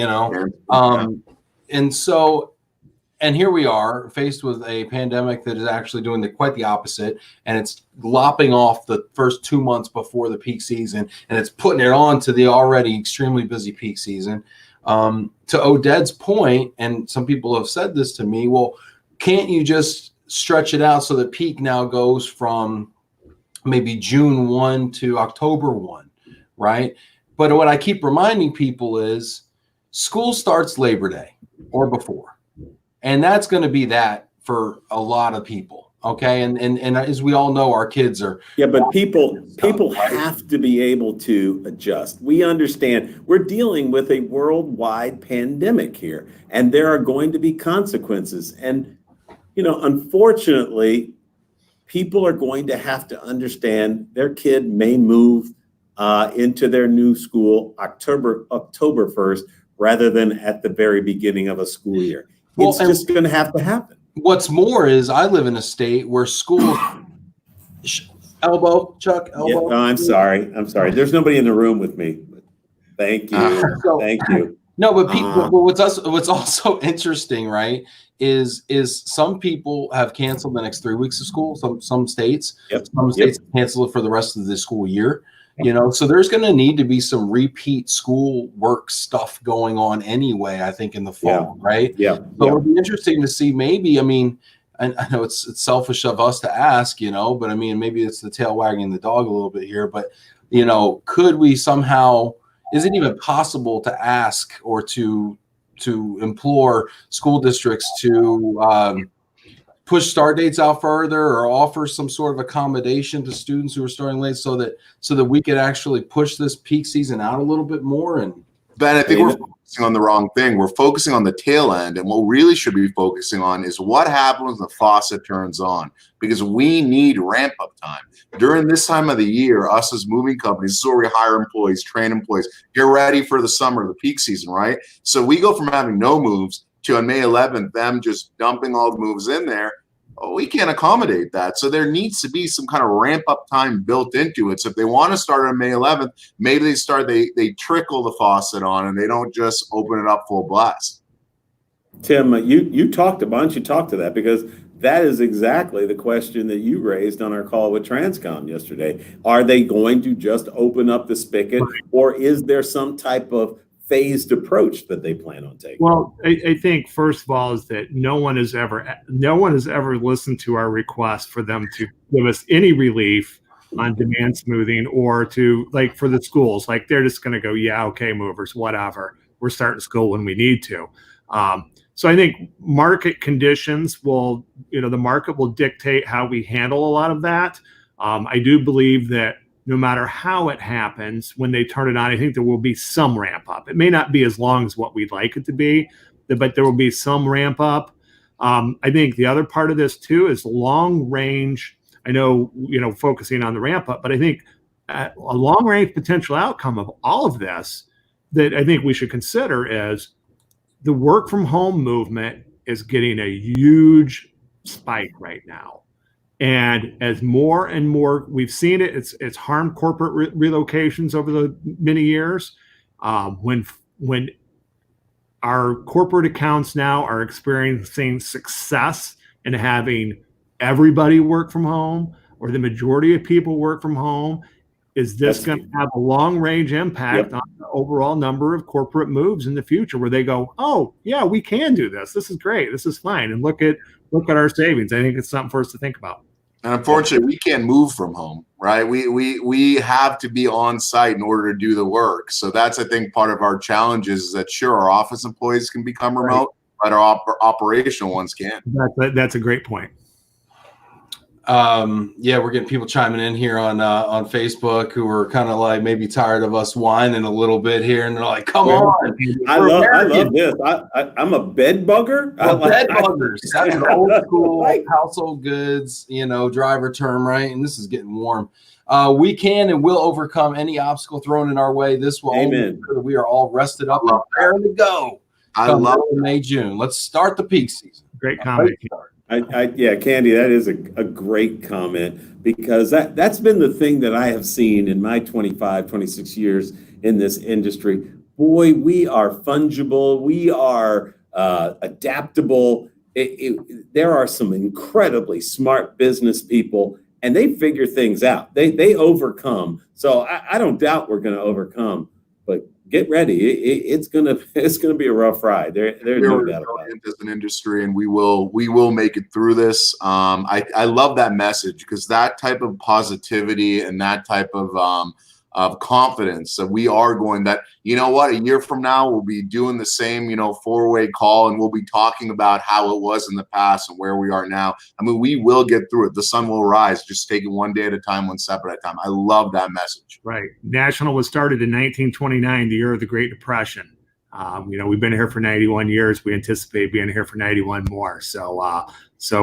And here we are faced with a pandemic that is actually doing quite the opposite, and it's lopping off the first 2 months before the peak season, and it's putting it on to the already extremely busy peak season. To Oded's point, and some people have said this to me, well, can't you just stretch it out so the peak now goes from maybe June 1 to October 1, right? But what I keep reminding people is school starts Labor Day or before. And that's going to be that for a lot of people. Okay. And as we all know, our kids are. Yeah, but people have to be able to adjust. We understand we're dealing with a worldwide pandemic here, and there are going to be consequences. And, unfortunately, people are going to have to understand their kid may move into their new school October 1st, rather than at the very beginning of a school year. It's just going to happen. What's more is I live in a state where schools elbow. Yeah, no, I'm sorry. There's nobody in the room with me. Thank you. Thank you. No, but people. But what's also interesting, right? Is some people have canceled the next 3 weeks of school. Some states, some states cancel it for the rest of the school year. You know, so there's going to need to be some repeat school work stuff going on anyway. I think in the fall, right? Yeah. So it'll be interesting to see. Maybe, I mean, I know it's selfish of us to ask, you know, but I mean, maybe it's the tail wagging the dog a little bit here. But you know, could we somehow? Is it even possible to ask or to implore school districts to push start dates out further or offer some sort of accommodation to students who are starting late so that we could actually push this peak season out a little bit more? And Ben, I think we're focusing on the wrong thing. We're focusing on the tail end, and what we really should be focusing on is what happens when the faucet turns on, because we need ramp up time. During this time of the year, us as moving companies, this is where we hire employees, train employees, get ready for the summer, the peak season, right? So we go from having no moves to on May 11th, them just dumping all the moves in there. Oh, we can't accommodate that. So there needs to be some kind of ramp up time built into it. So if they want to start on May 11th, maybe they trickle the faucet on and they don't just open it up full blast. Tim, you talked a bunch. You talked to that because that is exactly the question that you raised on our call with Transcom yesterday. Are they going to just open up the spigot, or is there some type of phased approach that they plan on taking? Well, I think first of all is that no one has ever listened to our request for them to give us any relief on demand smoothing or to, like, for the schools, like they're just going to go, yeah, okay, movers, whatever. We're starting school when we need to. So I think market conditions will, the market will dictate how we handle a lot of that. I do believe that no matter how it happens, when they turn it on, I think there will be some ramp up. It may not be as long as what we'd like it to be, but there will be some ramp up. I think the other part of this too is long range. I know, focusing on the ramp up, but I think a long range potential outcome of all of this that I think we should consider is the work from home movement is getting a huge spike right now. And as more and more, we've seen it, it's harmed corporate relocations over the many years. When our corporate accounts now are experiencing success in having everybody work from home, or the majority of people work from home, is this going to have a long range impact on the overall number of corporate moves in the future, where they go, oh yeah, we can do this. This is great. This is fine. And look at our savings. I think it's something for us to think about. And unfortunately, we can't move from home, right? We have to be on site in order to do the work. So that's, I think, part of our challenge is that sure, our office employees can become remote, but our operational ones can't. That's a great point. Yeah, we're getting people chiming in here on Facebook who are kind of like maybe tired of us whining a little bit here, and they're like, "Come on!" I love this. I'm a bed bugger. Bed buggers. That's an old school household goods, driver term, right? And this is getting warm. We can and will overcome any obstacle thrown in our way. This will only ensure that we are all rested up and prepared to go. I love May, June. Let's start the peak season. Great comment. Candy, that is a great comment, because that's been the thing that I have seen in my 25, 26 years in this industry. Boy, we are fungible. We are adaptable. There are some incredibly smart business people, and they figure things out. They overcome. So I don't doubt we're going to overcome, but get ready. It's gonna be a rough ride. There's no doubt about it. As an industry, and we will make it through this. I love that message, because that type of positivity and that type of confidence that we are going, that, a year from now we'll be doing the same, four-way call, and we'll be talking about how it was in the past and where we are now. I mean, we will get through it. The sun will rise, just take it one day at a time, one step at a time. I love that message. Right. National was started in 1929, the year of the Great Depression. We've been here for 91 years. We anticipate being here for 91 more. So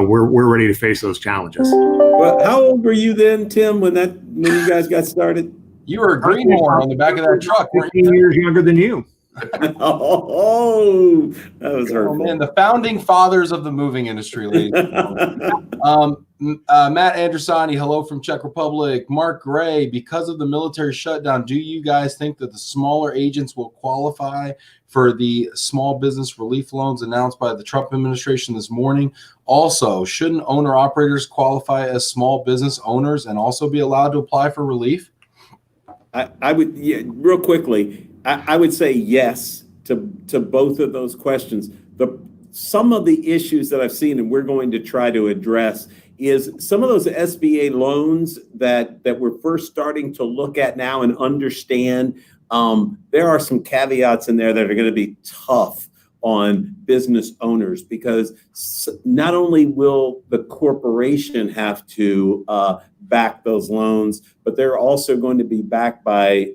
we're ready to face those challenges. Well, how old were you then, Tim, when you guys got started? You were a greenhorn on the back of that truck. 15 years younger than you. Oh, that was hurtful. Man, the founding fathers of the moving industry, ladies and gentlemen. Matt Andrusani, hello from Czech Republic. Mark Gray, because of the military shutdown, do you guys think that the smaller agents will qualify for the small business relief loans announced by the Trump administration this morning? Also, shouldn't owner-operators qualify as small business owners and also be allowed to apply for relief? I would, yeah, real quickly, I would say yes to both of those questions. Some of the issues that I've seen, and we're going to try to address, is some of those SBA loans that we're first starting to look at now and understand. There are some caveats in there that are going to be tough on business owners, because not only will the corporation have to back those loans, but they're also going to be backed by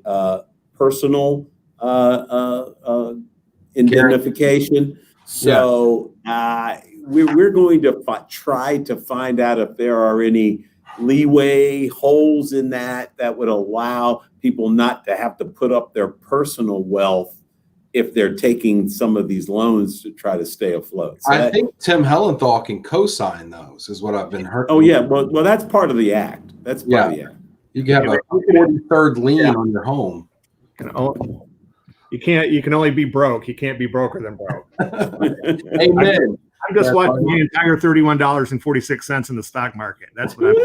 personal indemnification. So we're going to try to find out if there are any leeway holes in that would allow people not to have to put up their personal wealth if they're taking some of these loans to try to stay afloat. So I think Tim Helenthal can co-sign those, is what I've been heard. Oh yeah, well that's part of the act. That's part of the act. You can have a 43rd lien on your home. You can only be broke. You can't be broker than broke. Amen. I'm just watching the entire $31.46 in the stock market. That's what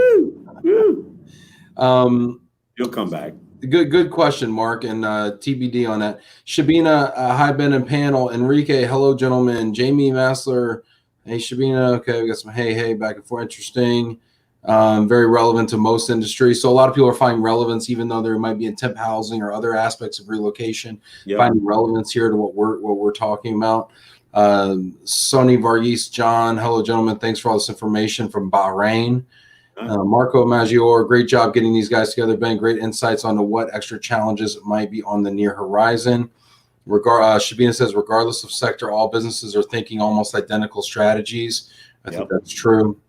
You'll come back. Good question, Mark, and TBD on that. Shabina, hi, Ben and panel. Enrique, hello, gentlemen. Jamie Massler, hey, Shabina. Okay, we got some hey back and forth. Interesting. Very relevant to most industries. So a lot of people are finding relevance, even though there might be in temp housing or other aspects of relocation. Yep. Finding relevance here to what we're talking about. Sonny Varghese, John, hello, gentlemen. Thanks for all this information from Bahrain. Marco Maggiore, great job getting these guys together. Ben, great insights onto what extra challenges might be on the near horizon. Shabina says, regardless of sector, all businesses are thinking almost identical strategies. I think that's true.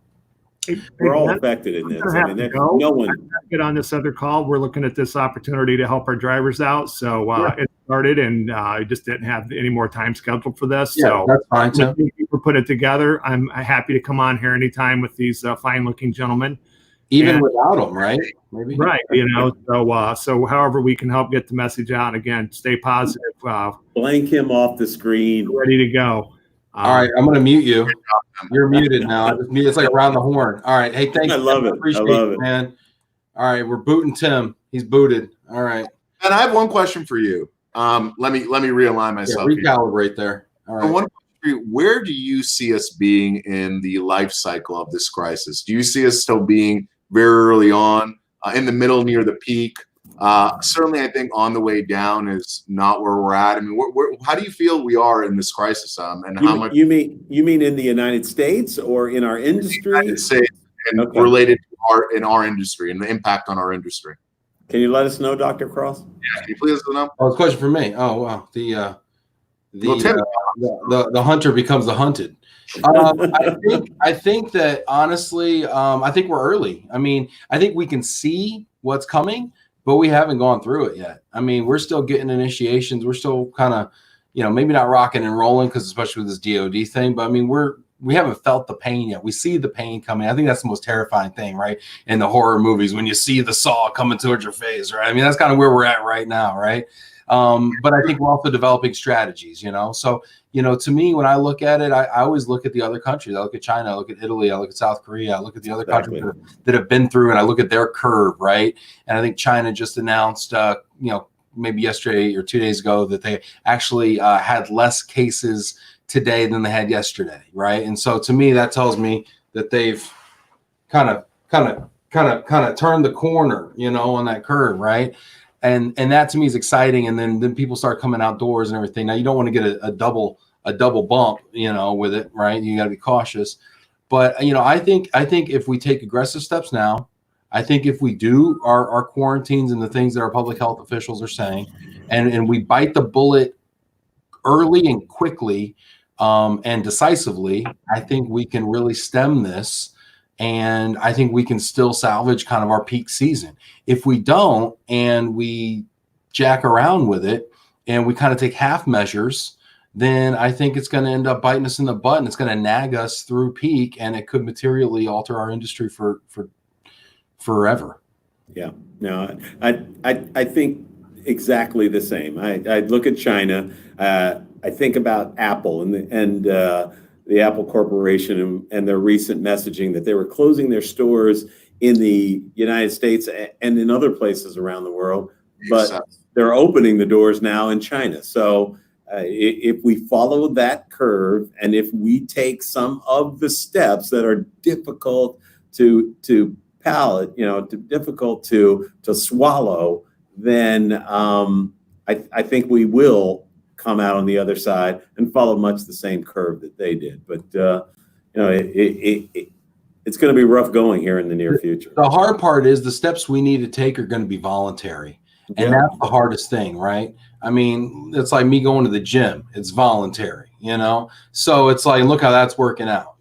We're all affected in this. I mean, no one get on this other call. We're looking at this opportunity to help our drivers out. So it started, and I just didn't have any more time scheduled for this. Yeah, so that's fine too. We're putting it together. I'm happy to come on here anytime with these fine-looking gentlemen. Even without them, right? Maybe. Right. So however we can help get the message out. Again, stay positive. Blank him off the screen. Ready to go. All right, I'm going to mute you. You're muted now. It's like around the horn. All right. Hey, thanks. I love it. Appreciate it, man. All right, we're booting Tim. He's booted. All right. And I have one question for you. Let me realign myself. Recalibrate there. All right. Where do you see us being in the life cycle of this crisis? Do you see us still being very early on, in the middle, near the peak? Certainly, I think on the way down is not where we're at. I mean, how do you feel we are in this crisis? And how much? You mean in the United States or in our industry? United States and related to our industry and the impact on our industry. Can you let us know, Dr. Cross? Yeah, can you please let us know? Oh, it's a question for me. Oh, wow. The hunter becomes the hunted. I think that honestly, I think we're early. I mean, I think we can see what's coming, but we haven't gone through it yet. I mean, we're still getting initiations. We're still kind of, maybe not rocking and rolling, because especially with this DOD thing, but I mean, we haven't felt the pain yet. We see the pain coming. I think that's the most terrifying thing, right? In the horror movies, when you see the saw coming towards your face, right? I mean, that's kind of where we're at right now, right? But I think we're also developing strategies, So, to me, when I look at it, I always look at the other countries. I look at China, I look at Italy, I look at South Korea, I look at the other countries that have been through, and I look at their curve, right? And I think China just announced, maybe yesterday or 2 days ago, that they actually had less cases today than they had yesterday, right? And so, to me, that tells me that they've kind of turned the corner, on that curve, right? And that to me is exciting. And then people start coming outdoors and everything. Now you don't want to get a double bump, with it, right? You got to be cautious. But I think if we take aggressive steps now, I think if we do our quarantines and the things that our public health officials are saying, and we bite the bullet early and quickly and decisively, I think we can really stem this. And I think we can still salvage kind of our peak season. If we don't, and we jack around with it, and we kind of take half measures, then I think it's going to end up biting us in the butt, and it's going to nag us through peak, and it could materially alter our industry for forever. Yeah, no, I think exactly the same. I look at China. I think about Apple and the Apple Corporation and their recent messaging that they were closing their stores in the United States and in other places around the world, but they're opening the doors now in China. So if we follow that curve, and if we take some of the steps that are difficult to palate, difficult to swallow, then I think we will come out on the other side and follow much the same curve that they did. But it's going to be rough going here in the near future. The hard part is the steps we need to take are going to be voluntary. And that's the hardest thing, right? I mean, it's like me going to the gym. It's voluntary, So it's like, look how that's working out,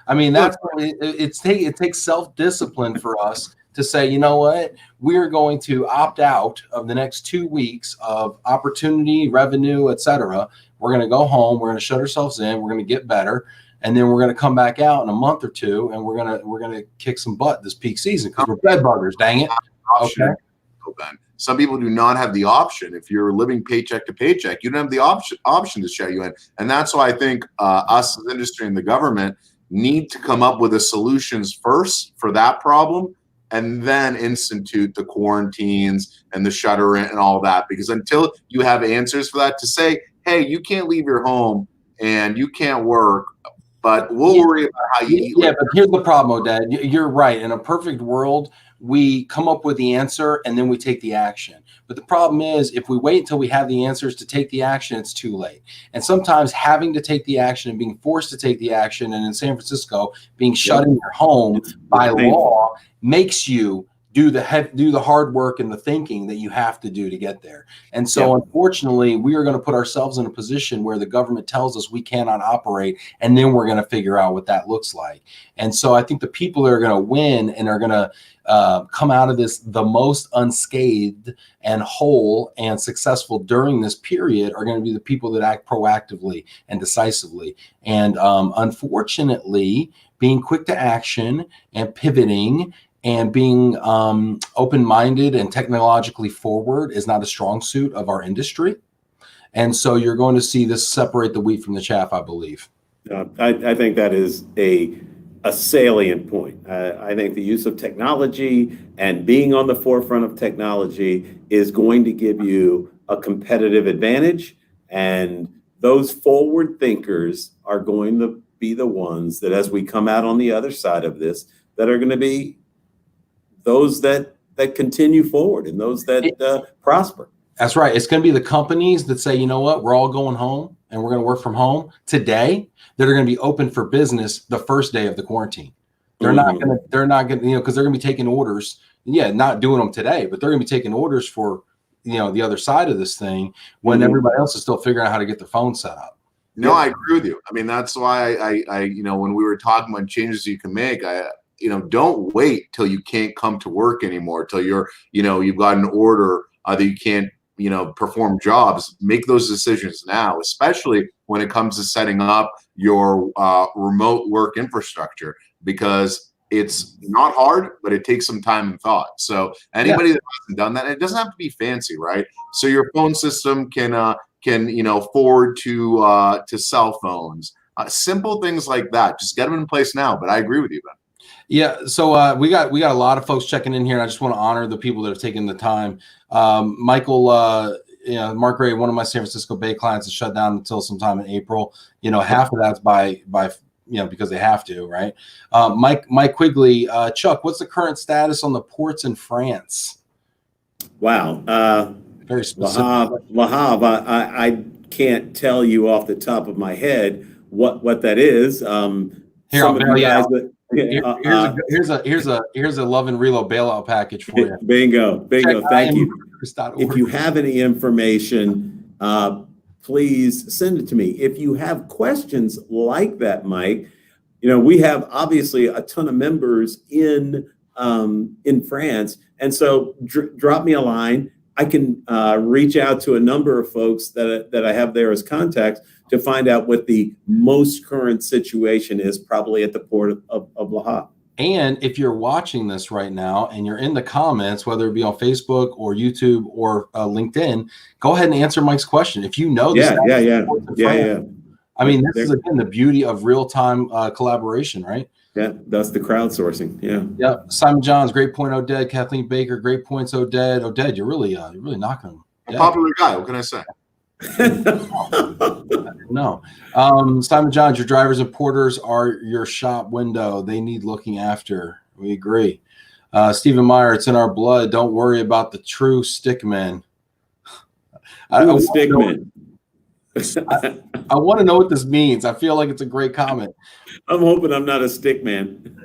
I mean, that's it takes self-discipline for us to say, you know what, we're going to opt out of the next 2 weeks of opportunity, revenue, etc. We're going to go home. We're going to shut ourselves in. We're going to get better. And then we're going to come back out in a month or two, and we're going to kick some butt this peak season because we're bed buggers, dang it. Okay. Some people do not have the option. If you're living paycheck to paycheck, you don't have the option to shut you in. And that's why I think us as industry and the government need to come up with the solutions first for that problem, and then institute the quarantines and the shutter in and all that. Because until you have answers for that, to say, hey, you can't leave your home and you can't work, but we'll worry about how you eat. Yeah, but here's the problem, Oded. You're right. In a perfect world, we come up with the answer and then we take the action. But the problem is, if we wait until we have the answers to take the action, it's too late. And sometimes having to take the action and being forced to take the action, and in San Francisco, being shut in your home by law, makes you do the hard work and the thinking that you have to do to get there. And so unfortunately, we are going to put ourselves in a position where the government tells us we cannot operate, and then we're going to figure out what that looks like. And so I think the people that are going to win and are going to come out of this the most unscathed and whole and successful during this period are going to be the people that act proactively and decisively. And unfortunately, being quick to action and pivoting and being open-minded and technologically forward is not a strong suit of our industry. And so you're going to see this separate the wheat from the chaff, I believe. I think that is a salient point. I think the use of technology and being on the forefront of technology is going to give you a competitive advantage. And those forward thinkers are going to be the ones that, as we come out on the other side of this, that are going to be those that continue forward and those that prosper. That's right. It's going to be the companies that say, you know what, we're all going home and we're going to work from home today, that are going to be open for business the first day of the quarantine. They're not going to, because they're going to be taking orders. Not doing them today, but they're going to be taking orders for, the other side of this thing when everybody else is still figuring out how to get their phone set up. No, I agree with you. I mean, that's why I when we were talking about changes you can make, don't wait till you can't come to work anymore, till you've got an order that you can't, perform jobs. Make those decisions now, especially when it comes to setting up your remote work infrastructure, because it's not hard, but it takes some time and thought. So anybody that hasn't done that, it doesn't have to be fancy, right? So your phone system can forward to cell phones, simple things like that. Just get them in place now. But I agree with you, Ben. Yeah, so we got a lot of folks checking in here, and I just want to honor the people that have taken the time. Michael, Mark Gray, one of my San Francisco Bay clients, is shut down until sometime in April. Half of that's by because they have to, right? Mike Quigley, Chuck, what's the current status on the ports in France? Wow, very specific. Lahav, I can't tell you off the top of my head what that is. Here, I'll bail you out. Here's a Love and Relo bailout package for you. Bingo. Thank you. If you have any information, please send it to me. If you have questions like that, Mike, we have obviously a ton of members in France, and so drop me a line. I can reach out to a number of folks that I have there as contacts to find out what the most current situation is, probably at the port of La Habra. And if you're watching this right now and you're in the comments, whether it be on Facebook or YouTube or LinkedIn, go ahead and answer Mike's question. If you know this, yeah. I mean, this is again the beauty of real-time collaboration, right? Yeah, that's the crowdsourcing. Yeah. Yeah. Simon Johns, great point. Oded. Kathleen Baker, great points. Oded. Oded, you're really knocking them. A popular guy. What can I say? No. Simon Johns, your drivers and porters are your shop window. They need looking after. We agree. Stephen Meyer, it's in our blood. Don't worry about the true stickmen. I want to know what this means. I feel like it's a great comment. I'm hoping I'm not a stick man.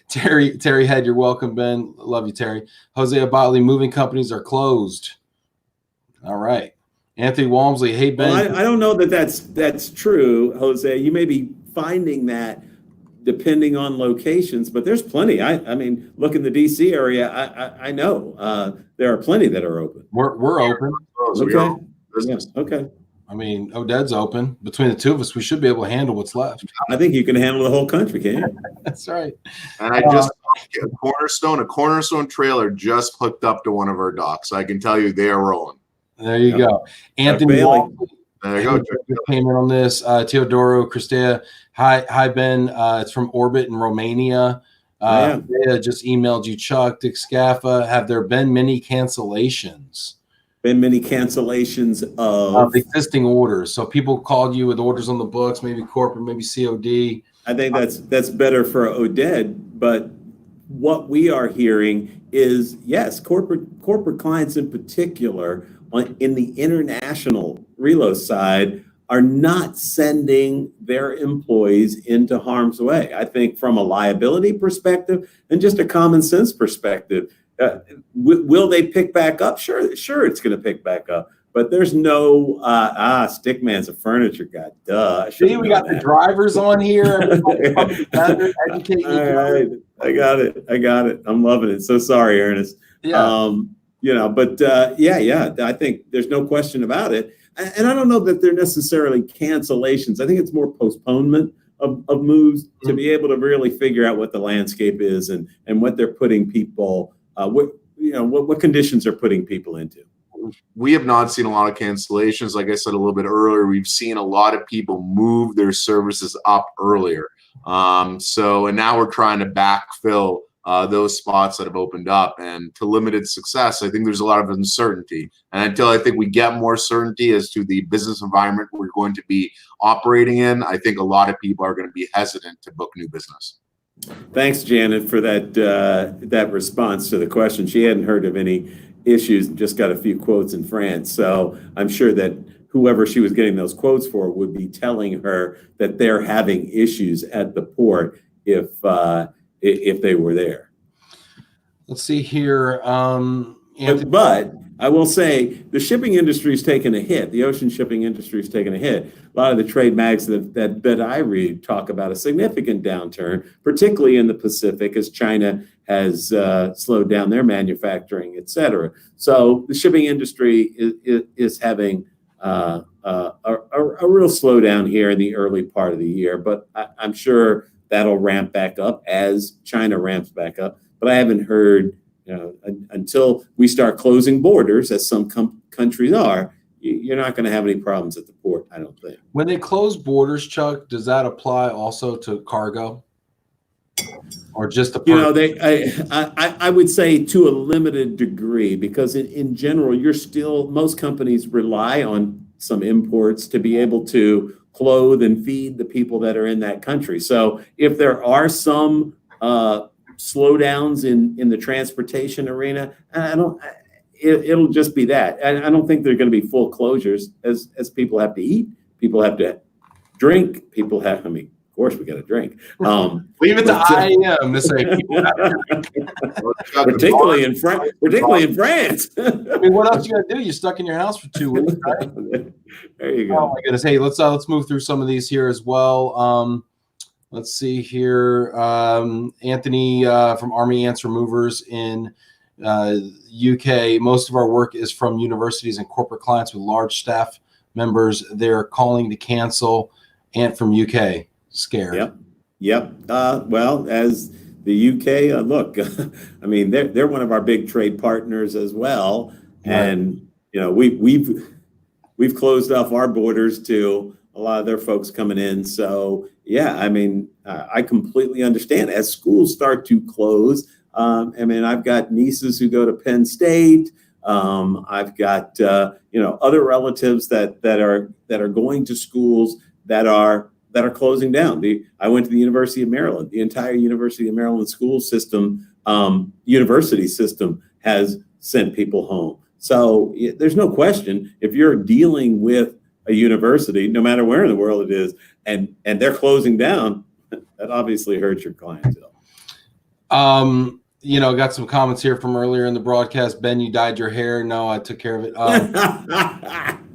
Terry Head, you're welcome, Ben. Love you, Terry. Jose Abatley, moving companies are closed. All right. Anthony Walmsley, hey, Ben. Well, I don't know that that's true, Jose. You may be finding that depending on locations, but there's plenty. I mean, look in the DC area. I know there are plenty that are open. We're open. Okay. Yeah, okay. I mean, Oded's open. Between the two of us, we should be able to handle what's left. I think you can handle the whole country, can't you? That's right. And I just a Cornerstone trailer just hooked up to one of our docks. I can tell you they are rolling. There you go. Anthony Walmsley, there you go. Good payment on this. Teodoro Christea, hi Ben. It's from Orbit in Romania. They just emailed you, Chuck. Dick Scaffa. Have there been many cancellations? Been many cancellations of existing orders. So people called you with orders on the books, maybe corporate, maybe COD. I think that's better for Oded, but what we are hearing is, yes, corporate clients in particular in the international relo side are not sending their employees into harm's way. I think from a liability perspective and just a common sense perspective, will they pick back up? Sure, it's going to pick back up. But there's no Stickman's a furniture guy. Duh. See, we got the drivers on here. All right, I got it. I'm loving it. So sorry, Ernest. Yeah. But I think there's no question about it. And I don't know that they're necessarily cancellations. I think it's more postponement of moves to be able to really figure out what the landscape is and what they're putting people. What conditions are putting people into. We have not seen a lot of cancellations. Like I said a little bit earlier, we've seen a lot of people move their services up earlier. And now we're trying to backfill those spots that have opened up. And to limited success, I think there's a lot of uncertainty. And until I think we get more certainty as to the business environment we're going to be operating in, I think a lot of people are going to be hesitant to book new business. Thanks, Janet, for that response to the question. She hadn't heard of any issues, just got a few quotes in France. So I'm sure that whoever she was getting those quotes for would be telling her that they're having issues at the port if they were there. Let's see here. But I will say the shipping industry is taking a hit. The ocean shipping industry is taking a hit. A lot of the trade mags that I read talk about a significant downturn, particularly in the Pacific, as China has slowed down their manufacturing, et cetera. So the shipping industry is having a real slowdown here in the early part of the year. But I'm sure that'll ramp back up as China ramps back up. But I haven't heard, until we start closing borders, as some countries are, you're not going to have any problems at the port, I don't think. When they close borders, Chuck, does that apply also to cargo? Or just the I would say to a limited degree, because in general, most companies rely on some imports to be able to clothe and feed the people that are in that country. So if there are some slowdowns in the transportation arena, it'll just be that. I don't think they're going to be full closures as people have to eat, people have to drink, of course we got to drink. Leave it to IAM to say particularly in France. I mean, what else you got to do? You're stuck in your house for 2 weeks, right? There you go. Oh my goodness. Hey, let's move through some of these here as well. Let's see here. Anthony from Army Ants Removers in UK. Most of our work is from universities and corporate clients with large staff members. They're calling to cancel. And from UK, scared. Yep. Well, as the UK, look, I mean, they're one of our big trade partners as well, and we've closed off our borders to a lot of their folks coming in. So yeah, I mean, I completely understand as schools start to close. I mean, I've got nieces who go to Penn State. I've got other relatives that are going to schools that are closing down. I went to the University of Maryland. The entire University of Maryland school system, university system, has sent people home. So there's no question, if you're dealing with a university, no matter where in the world it is, and they're closing down, that obviously hurts your clientele. Got some comments here from earlier in the broadcast. Ben, you dyed your hair. No, I took care of it.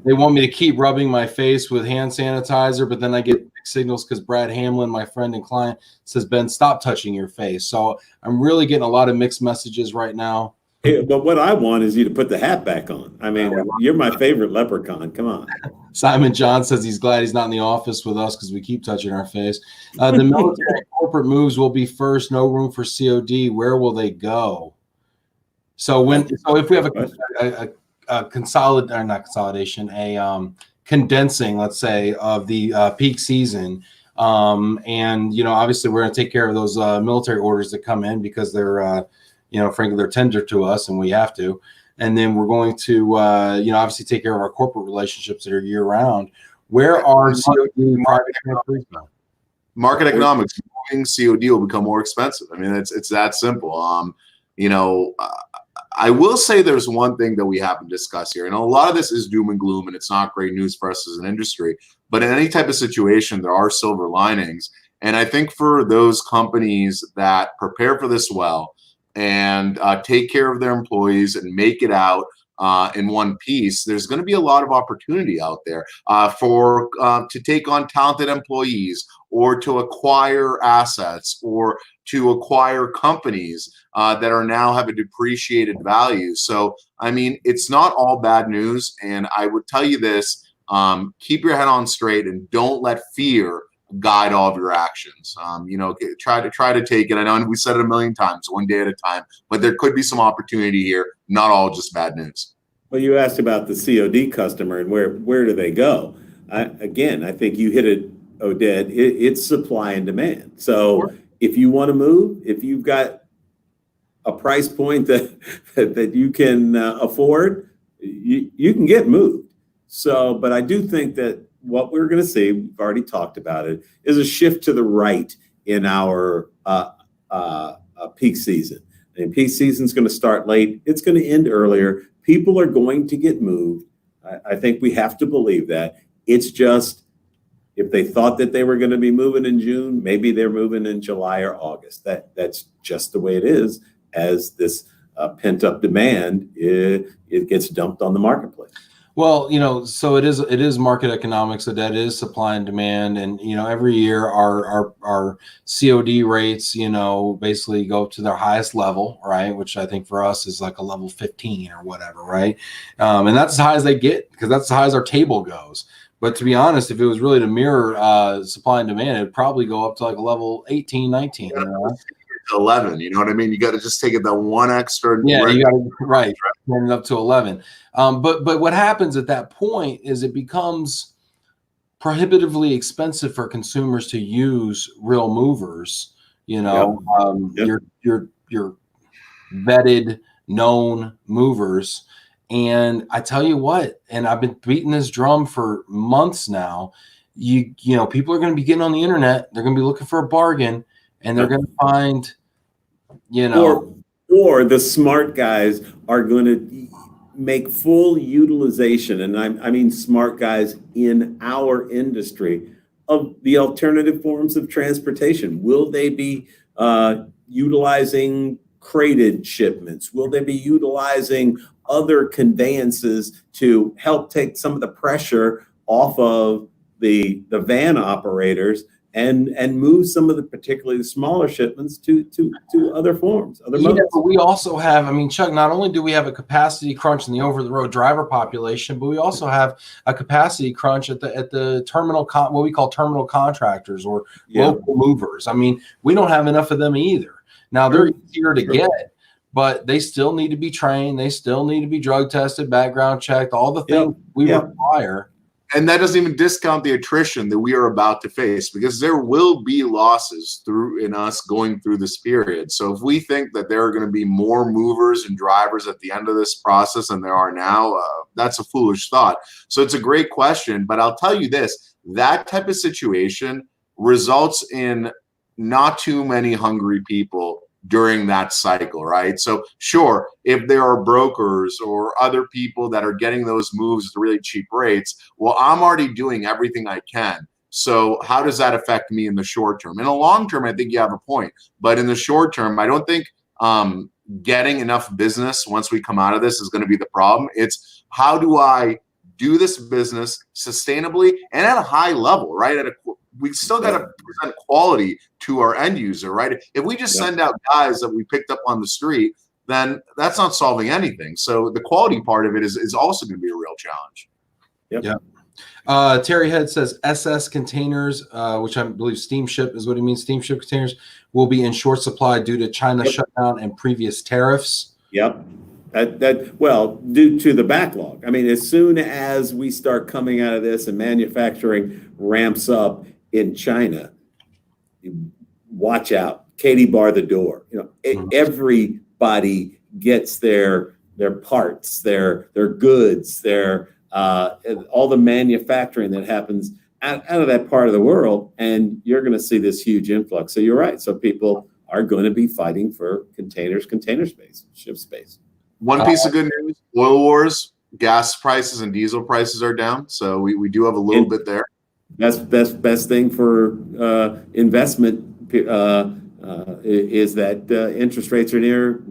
They want me to keep rubbing my face with hand sanitizer, but then I get signals because Brad Hamlin, my friend and client, says, Ben, stop touching your face. So I'm really getting a lot of mixed messages right now. Hey, but what I want is you to put the hat back on. I mean, you're my favorite leprechaun. Come on. Simon John says he's glad he's not in the office with us because we keep touching our face. The military corporate moves will be first. No room for COD. Where will they go? So if we have a condensing, let's say, of the peak season, and obviously we're going to take care of those military orders that come in because they're frankly, they're tender to us and we have to. And then we're going to, obviously take care of our corporate relationships that are year round. Where are COD private companies now? Market economics, moving COD will become more expensive. I mean, it's that simple. I will say there's one thing that we haven't discussed here, and a lot of this is doom and gloom, and it's not great news for us as an industry. But in any type of situation, there are silver linings. And I think for those companies that prepare for this well, and take care of their employees and make it out in one piece, there's going to be a lot of opportunity out there to take on talented employees, or to acquire assets, or to acquire companies that are now have a depreciated value. So, I mean, it's not all bad news. And I would tell you this, keep your head on straight and don't let fear guide all of your actions. Try to take it. I know we said it a million times, one day at a time, but there could be some opportunity here. Not all just bad news. Well, you asked about the COD customer and where do they go? I think you hit it, Oded. It's supply and demand. So if you want to move, if you've got a price point that you can afford, you can get moved. So, but I do think that what we're going to see, we've already talked about it, is a shift to the right in our peak season. And peak season is going to start late. It's going to end earlier. People are going to get moved. I think we have to believe that. It's just, if they thought that they were going to be moving in June, maybe they're moving in July or August. That's just the way it is, as this pent-up demand, it gets dumped on the marketplace. Well, so it is market economics. So that is supply and demand, and every year our COD rates basically go to their highest level, right? Which I think for us is like a level 15 or whatever, right? And that's as high as they get, because that's as high as our table goes. But to be honest, if it was really to mirror supply and demand, it'd probably go up to like a level 18, 19. 11, you know what I mean? You got to just take it that one extra. Yeah, you got to turn it up to 11. But what happens at that point is it becomes prohibitively expensive for consumers to use real movers. Your vetted, known movers. And I tell you what, and I've been beating this drum for months now. People are going to be getting on the internet. They're going to be looking for a bargain, and they're going to find, or the smart guys are going to make full utilization, and I mean smart guys in our industry, of the alternative forms of transportation. Will they be utilizing crated shipments? Will they be utilizing other conveyances to help take some of the pressure off of the van operators and move some of the, particularly the smaller shipments to other forms, other modes. But we also have, I mean, Chuck, not only do we have a capacity crunch in the over-the-road driver population, but we also have a capacity crunch at the terminal, what we call terminal contractors or local movers. I mean, we don't have enough of them either. Now, they're easier to get, but they still need to be trained. They still need to be drug tested, background checked, all the things we require. And that doesn't even discount the attrition that we are about to face, because there will be losses in us going through this period. So if we think that there are going to be more movers and drivers at the end of this process than there are now, that's a foolish thought. So it's a great question, but I'll tell you this, that type of situation results in not too many hungry people during that cycle, right? So sure, if there are brokers or other people that are getting those moves at really cheap rates, well, I'm already doing everything I can. So how does that affect me in the short term? In the long term, I think you have a point. But in the short term, I don't think getting enough business once we come out of this is going to be the problem. It's how do I do this business sustainably and at a high level, right? We still got to present quality to our end user, right? If we just send out guys that we picked up on the street, then that's not solving anything. So the quality part of it is also going to be a real challenge. Terry Head says SS containers, which I believe steamship is what he means. Steamship containers will be in short supply due to China shutdown and previous tariffs. Well, due to the backlog. I mean, as soon as we start coming out of this and manufacturing ramps up in China, watch out. Katie bar the door. Everybody gets their parts, their goods, all the manufacturing that happens out of that part of the world, and you're going to see this huge influx. So you're right. So people are going to be fighting for container space, ship space. One piece of good news: oil wars, gas prices and diesel prices are down. So we do have a little bit there. Best thing for investment is that interest rates are near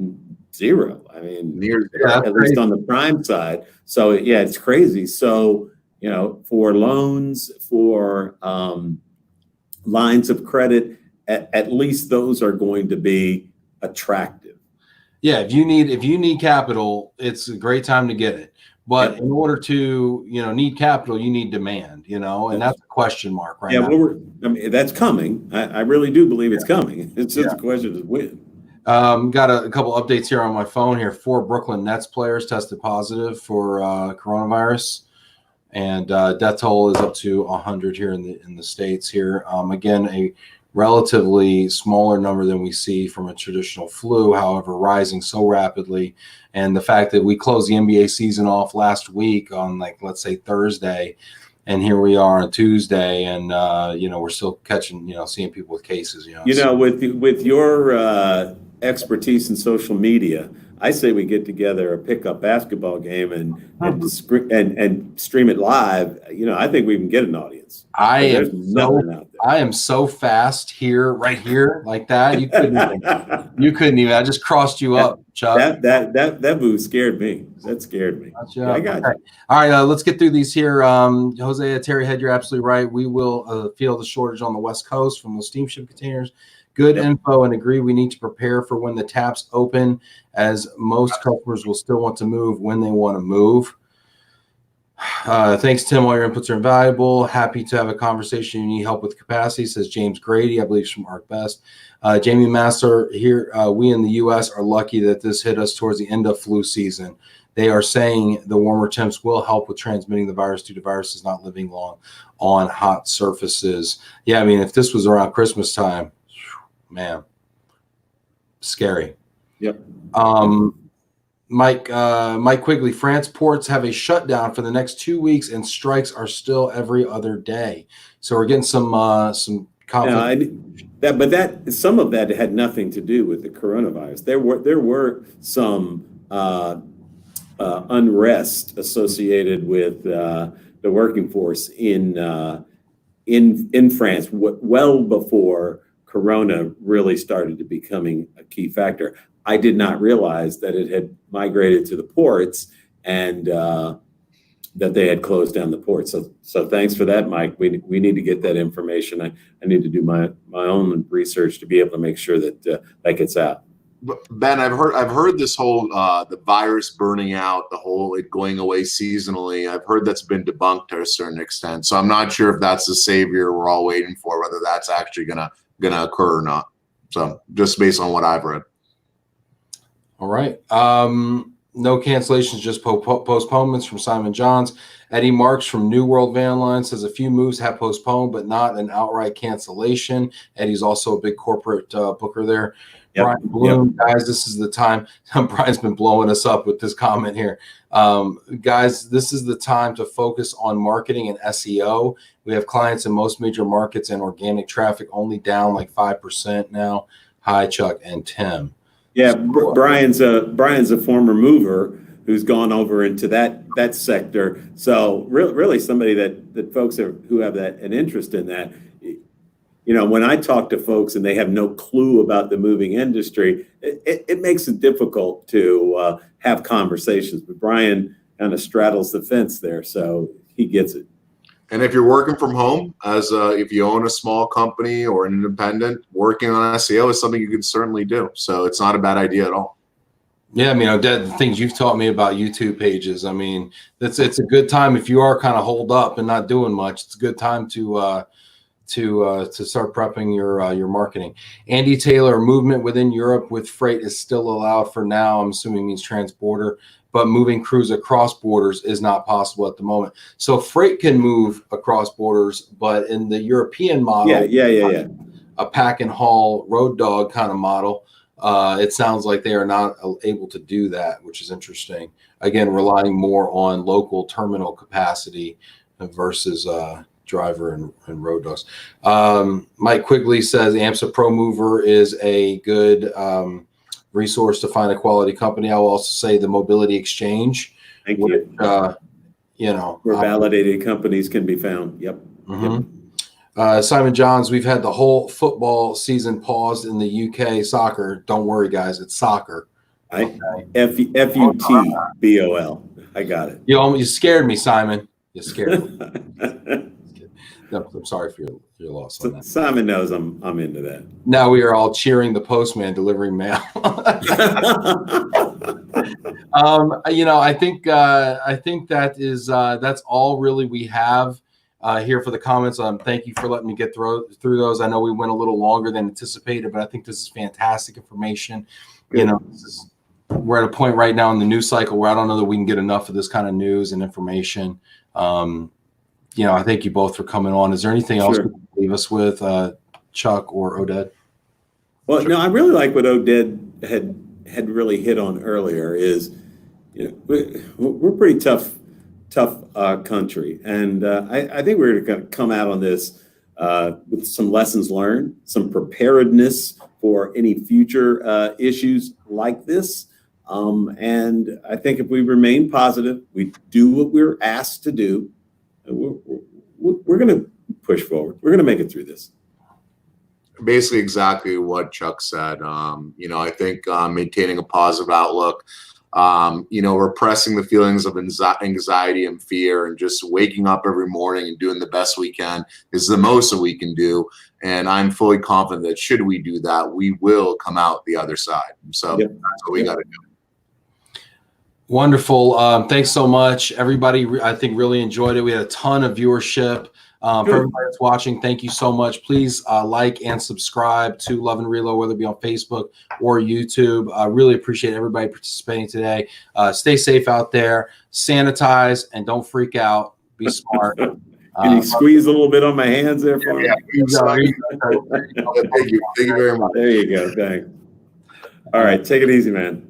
zero. I mean, near zero, at least on the prime side. So it's crazy. So for loans, for lines of credit, at least those are going to be attractive. Yeah, if you need capital, it's a great time to get it. But in order to, need capital, you need demand, and that's a question mark right now. Well, that's coming. I really do believe it's coming. It's just a question of when. Got a couple updates here on my phone here. 4 Brooklyn Nets players tested positive for coronavirus, and death toll is up to 100 here in the States here. Again, a relatively smaller number than we see from a traditional flu, however, rising so rapidly. And the fact that we closed the NBA season off last week on, let's say Thursday, and here we are on Tuesday, and we're still catching, seeing people with cases. With your expertise in social media, I say we get together a pickup basketball game and stream it live. I think we can get an audience. I am so fast right here like that. You couldn't even. I just crossed you up, Chuck. That move scared me. That scared me. Gotcha. I got you. All right, let's get through these here. Hosea, Terry Head, you're absolutely right. We will feel the shortage on the West Coast from those steamship containers. Good info, and agree we need to prepare for when the taps open, as most customers will still want to move when they want to move. Thanks, Tim. All your inputs are invaluable. Happy to have a conversation. You need help with capacity, says James Grady, I believe, from ArcBest. Jamie Master here. We in the U.S. are lucky that this hit us towards the end of flu season. They are saying the warmer temps will help with transmitting the virus due to viruses not living long on hot surfaces. Yeah, I mean, if this was around Christmas time, man, scary. Yep. Mike Quigley, France ports have a shutdown for the next 2 weeks, and strikes are still every other day. So we're getting some conflict. But some of that had nothing to do with the coronavirus. There were some unrest associated with the working force in France well before Corona really started to becoming a key factor. I did not realize that it had migrated to the ports, and that they had closed down the port. So thanks for that, Mike. We need to get that information. I need to do my own research to be able to make sure that that gets out. Ben, I've heard this whole the virus burning out, the whole it going away seasonally. I've heard that's been debunked to a certain extent. So I'm not sure if that's the savior we're all waiting for, whether that's actually gonna occur or not. So just based on what I've read. All right. No cancellations, just postponements from Simon Johns. Eddie Marks from New World Van Line says a few moves have postponed, but not an outright cancellation. Eddie's also a big corporate booker there. Yep. Brian Bloom, guys, this is the time. Brian's been blowing us up with this comment here. Guys, this is the time to focus on marketing and SEO. We have clients in most major markets and organic traffic only down like 5% now. Hi, Chuck and Tim. Yeah, Brian's a former mover who's gone over into that sector. So really somebody that folks who have an interest in that. You know, when I talk to folks and they have no clue about the moving industry, it makes it difficult to have conversations. But Brian kind of straddles the fence there, so he gets it. And if you're working from home, if you own a small company or an independent, working on SEO is something you can certainly do. So it's not a bad idea at all. Yeah, I mean, Oded, the things you've taught me about YouTube pages. I mean, it's a good time if you are kind of holed up and not doing much. It's a good time to start prepping your marketing. Andy Taylor, movement within Europe with freight is still allowed for now. I'm assuming means transborder, but moving crews across borders is not possible at the moment. So freight can move across borders, but in the European model, a pack and haul road dog kind of model, it sounds like they are not able to do that, which is interesting. Again, relying more on local terminal capacity versus driver and road dogs. Mike Quigley says AMSA Pro Mover is a good resource to find a quality company. I will also say the Mobility Exchange. Thank you. You know, where validated companies can be found. Yep. Mm-hmm. Simon Johns, we've had the whole football season paused in the UK. Soccer. Don't worry, guys. It's soccer. F-U-T-B-O-L. I got it. You scared me, Simon. You scared me. No, I'm sorry for your loss on that. Simon knows I'm into that. Now we are all cheering the postman delivering mail. You know, I think that is that's all really we have here for the comments. Thank you for letting me get through those. I know we went a little longer than anticipated, but I think this is fantastic information. Good. You know, we're at a point right now in the news cycle where I don't know that we can get enough of this kind of news and information. You know, I thank you both for coming on. Is there anything else you can leave us with, Chuck or Oded? Well, no, I really like what Oded had really hit on earlier is, you know, we're pretty tough country. And I think we're going to come out on this with some lessons learned, some preparedness for any future issues like this. And I think if we remain positive, we do what we're asked to do, we're going to push forward. We're going to make it through this. Basically exactly what Chuck said. You know, I think maintaining a positive outlook, you know, repressing the feelings of anxiety and fear and just waking up every morning and doing the best we can is the most that we can do. And I'm fully confident that should we do that, we will come out the other side. So that's what we got to do. Wonderful. Thanks so much. Everybody, I think, really enjoyed it. We had a ton of viewership. For everybody that's watching, thank you so much. Please like and subscribe to Love and Reload, whether it be on Facebook or YouTube. I really appreciate everybody participating today. Stay safe out there. Sanitize and don't freak out. Be smart. Can you squeeze a little bit on my hands there for me? Thank you. Thank you very much. There you go. Thanks. All right. Take it easy, man.